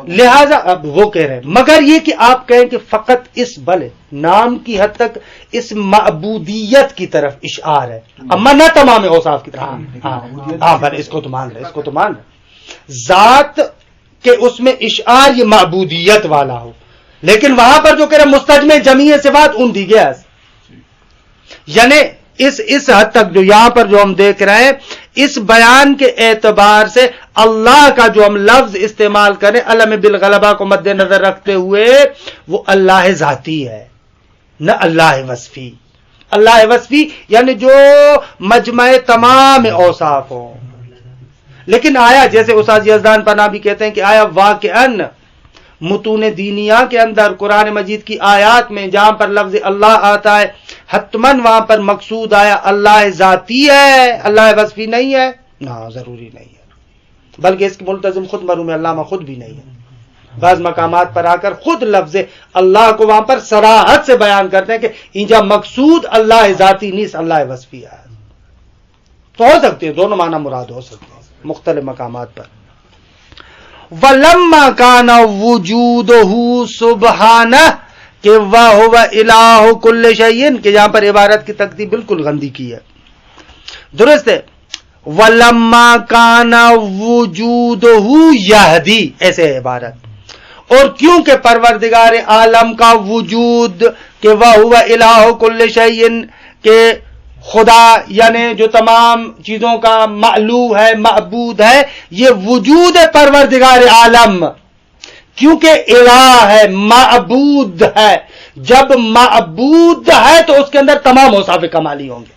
لہذا اب وہ کہہ رہے ہیں. مگر یہ کہ آپ کہیں کہ فقط اس بلے نام کی حد تک اس معبودیت کی طرف اشعار ہے، اما نہ تمام اوصاف کی طرف. ہاں بھلے اس کو تو مان رہے، اس کو تو مان رہے، ذات کے اس میں اشعار یہ معبودیت والا ہو، لیکن وہاں پر جو کہہ رہے مستجمع جمیع صفات ان دی گیا، یعنی اس حد تک جو یہاں پر جو ہم دیکھ رہے ہیں اس بیان کے اعتبار سے اللہ کا جو ہم لفظ استعمال کریں علم بالغلبہ کو مد نظر رکھتے ہوئے وہ اللہ ذاتی ہے، نہ اللہ وصفی. اللہ وصفی یعنی جو مجمع تمام اوصاف ہوں. لیکن آیا جیسے استاد یزدان پناہ بھی کہتے ہیں کہ آیا واقعاً متون دینیہ کے اندر قرآن مجید کی آیات میں جہاں پر لفظ اللہ آتا ہے حتماً وہاں پر مقصود آیا اللہ ذاتی ہے، اللہ وصفی نہیں ہے؟ نہ، ضروری نہیں ہے، بلکہ اس کے ملتزم خود مرحوم علامہ خود بھی نہیں ہے. بعض مقامات پر آ کر خود لفظ اللہ کو وہاں پر صراحت سے بیان کرتے ہیں کہ انجا مقصود اللہ ذاتی نہیں، اللہ وصفی ہے. تو ہو سکتے ہیں دونوں معنی مراد ہو سکتے ہیں مختلف مقامات پر. وَلَمَّا كَانَ وُجُودُهُ سُبْحَانَهُ کہ وَهُوَ إِلَٰهُ كُلِّ شَيْءٍ کہ یہاں پر عبارت کی ترتیب بالکل گندی کی ہے. درست ہے. وَلَمَّا كَانَ وُجُودُهُ يَهْدِي ایسے ہے عبارت. اور کیونکہ پروردگار عالم کا وجود کہ وَهُوَ إِلَٰهُ كُلِّ شَيْءٍ کہ خدا یعنی جو تمام چیزوں کا مألوہ ہے معبود ہے یہ وجود پروردگار عالم کیونکہ الہ ہے معبود ہے. جب معبود ہے تو اس کے اندر تمام اوصاف کمالی ہوں گے.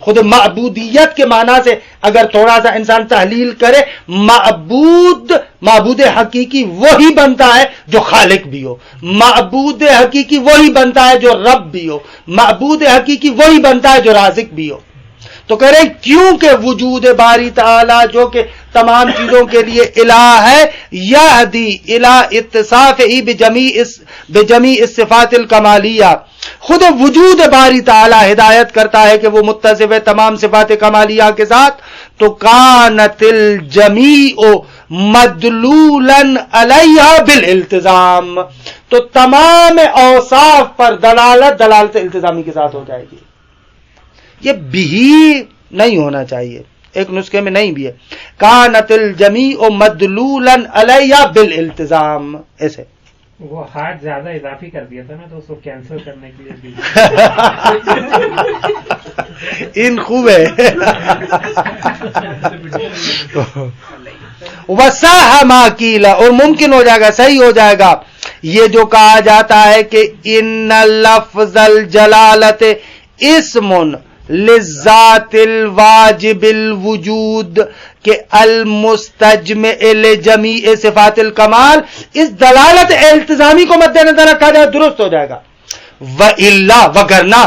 خود معبودیت کے معنی سے اگر تھوڑا سا انسان تحلیل کرے معبود حقیقی وہی بنتا ہے جو خالق بھی ہو. معبود حقیقی وہی بنتا ہے جو رب بھی ہو. معبود حقیقی وہی بنتا ہے جو رازق بھی ہو. تو کہہ رہے کیونکہ وجود باری تعالی جو کہ تمام چیزوں کے لیے الہ ہے یہدی الہ اتصاف ہی بجمیع الصفات الکمالیہ خود وجود باری تعالی ہدایت کرتا ہے کہ وہ متصف ہے تمام صفات کمالیہ کے ساتھ. تو کانت الجمیع مدلولا علیہ بالالتزام تو تمام اوصاف پر دلالت التزامی کے ساتھ ہو جائے گی. یہ بھی نہیں ہونا چاہیے ایک نسخے میں نہیں بھی ہے. کانت الجمیع مدلولا علیہ بالالتزام ایسے وہ ہاتھ زیادہ اضافی کر دیا تھا نا تو اس کو کینسل کرنے کے لیے ان خوب ہے. وصح ما قیل اور ممکن ہو جائے گا صحیح ہو جائے گا یہ جو کہا جاتا ہے کہ ان لفظ الجلالت اسم للذات الواجب الوجود کہ المستجمع لجمیع صفات الکمال اس دلالت التزامی کو مد نظر رکھا جائے درست ہو جائے گا. وَإِلَّا وگرنہ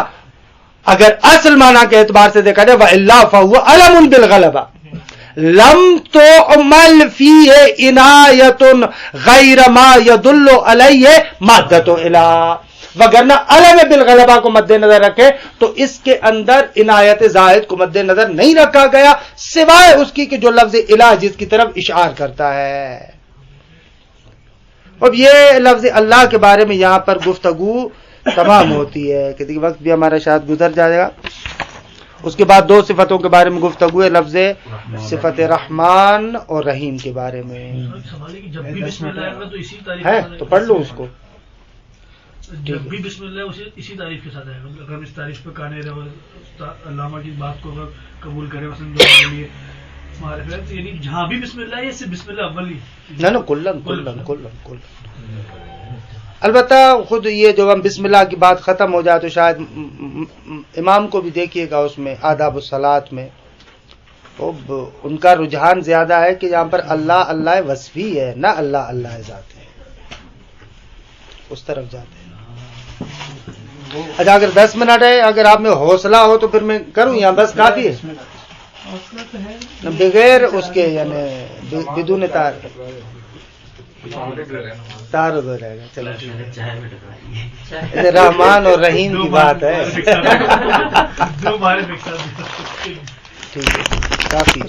اگر اصل معنی کے اعتبار سے دیکھا جائے وَإِلَّا فَهُوَ عَلَمٌ بِالْغَلَبَةِ لم تعمل فيه عنایة غیر ما يدل علیہ مادة الہ وگرنہ علم بالغلبہ کو مد نظر رکھے تو اس کے اندر عنایت زائد کو مد نظر نہیں رکھا گیا سوائے اس کی کہ جو لفظ الہ جس کی طرف اشعار کرتا ہے. اب یہ لفظ اللہ کے بارے میں یہاں پر گفتگو تمام ہوتی ہے کہ وقت بھی ہمارا شاید گزر جائے گا. اس کے بعد دو صفتوں کے بارے میں گفتگو ہے لفظ صفت رحمان اور رحیم کے بارے میں ہے تو پڑھ لو اس کو. جب بھی بسم اللہ اسی تعریف کے ساتھ آئے گا. اگر اس تعریف پہ کانے رہے علامہ کی بات کو اگر قبول کرے معرفت یعنی جہاں بھی بسم اللہ ہے صرف بسم اللہ اول ہی نہ کلن. البتہ خود یہ جو ہم بسم اللہ کی بات ختم ہو جائے تو شاید امام کو بھی دیکھیے گا اس میں آداب الصلاۃ میں ان کا رجحان زیادہ ہے کہ یہاں پر اللہ اللہ وصفی ہے نہ اللہ اللہ ذات ہے اس طرف جاتے ہیں. اچھا اگر 10 منٹ ہے اگر آپ میں حوصلہ ہو تو پھر میں کروں یہاں بس کافی ہے بغیر اس کے یعنی بدون تعارض ہو جائے گا. چلو رحمان اور رحیم کی بات ہے ٹھیک ہے کافی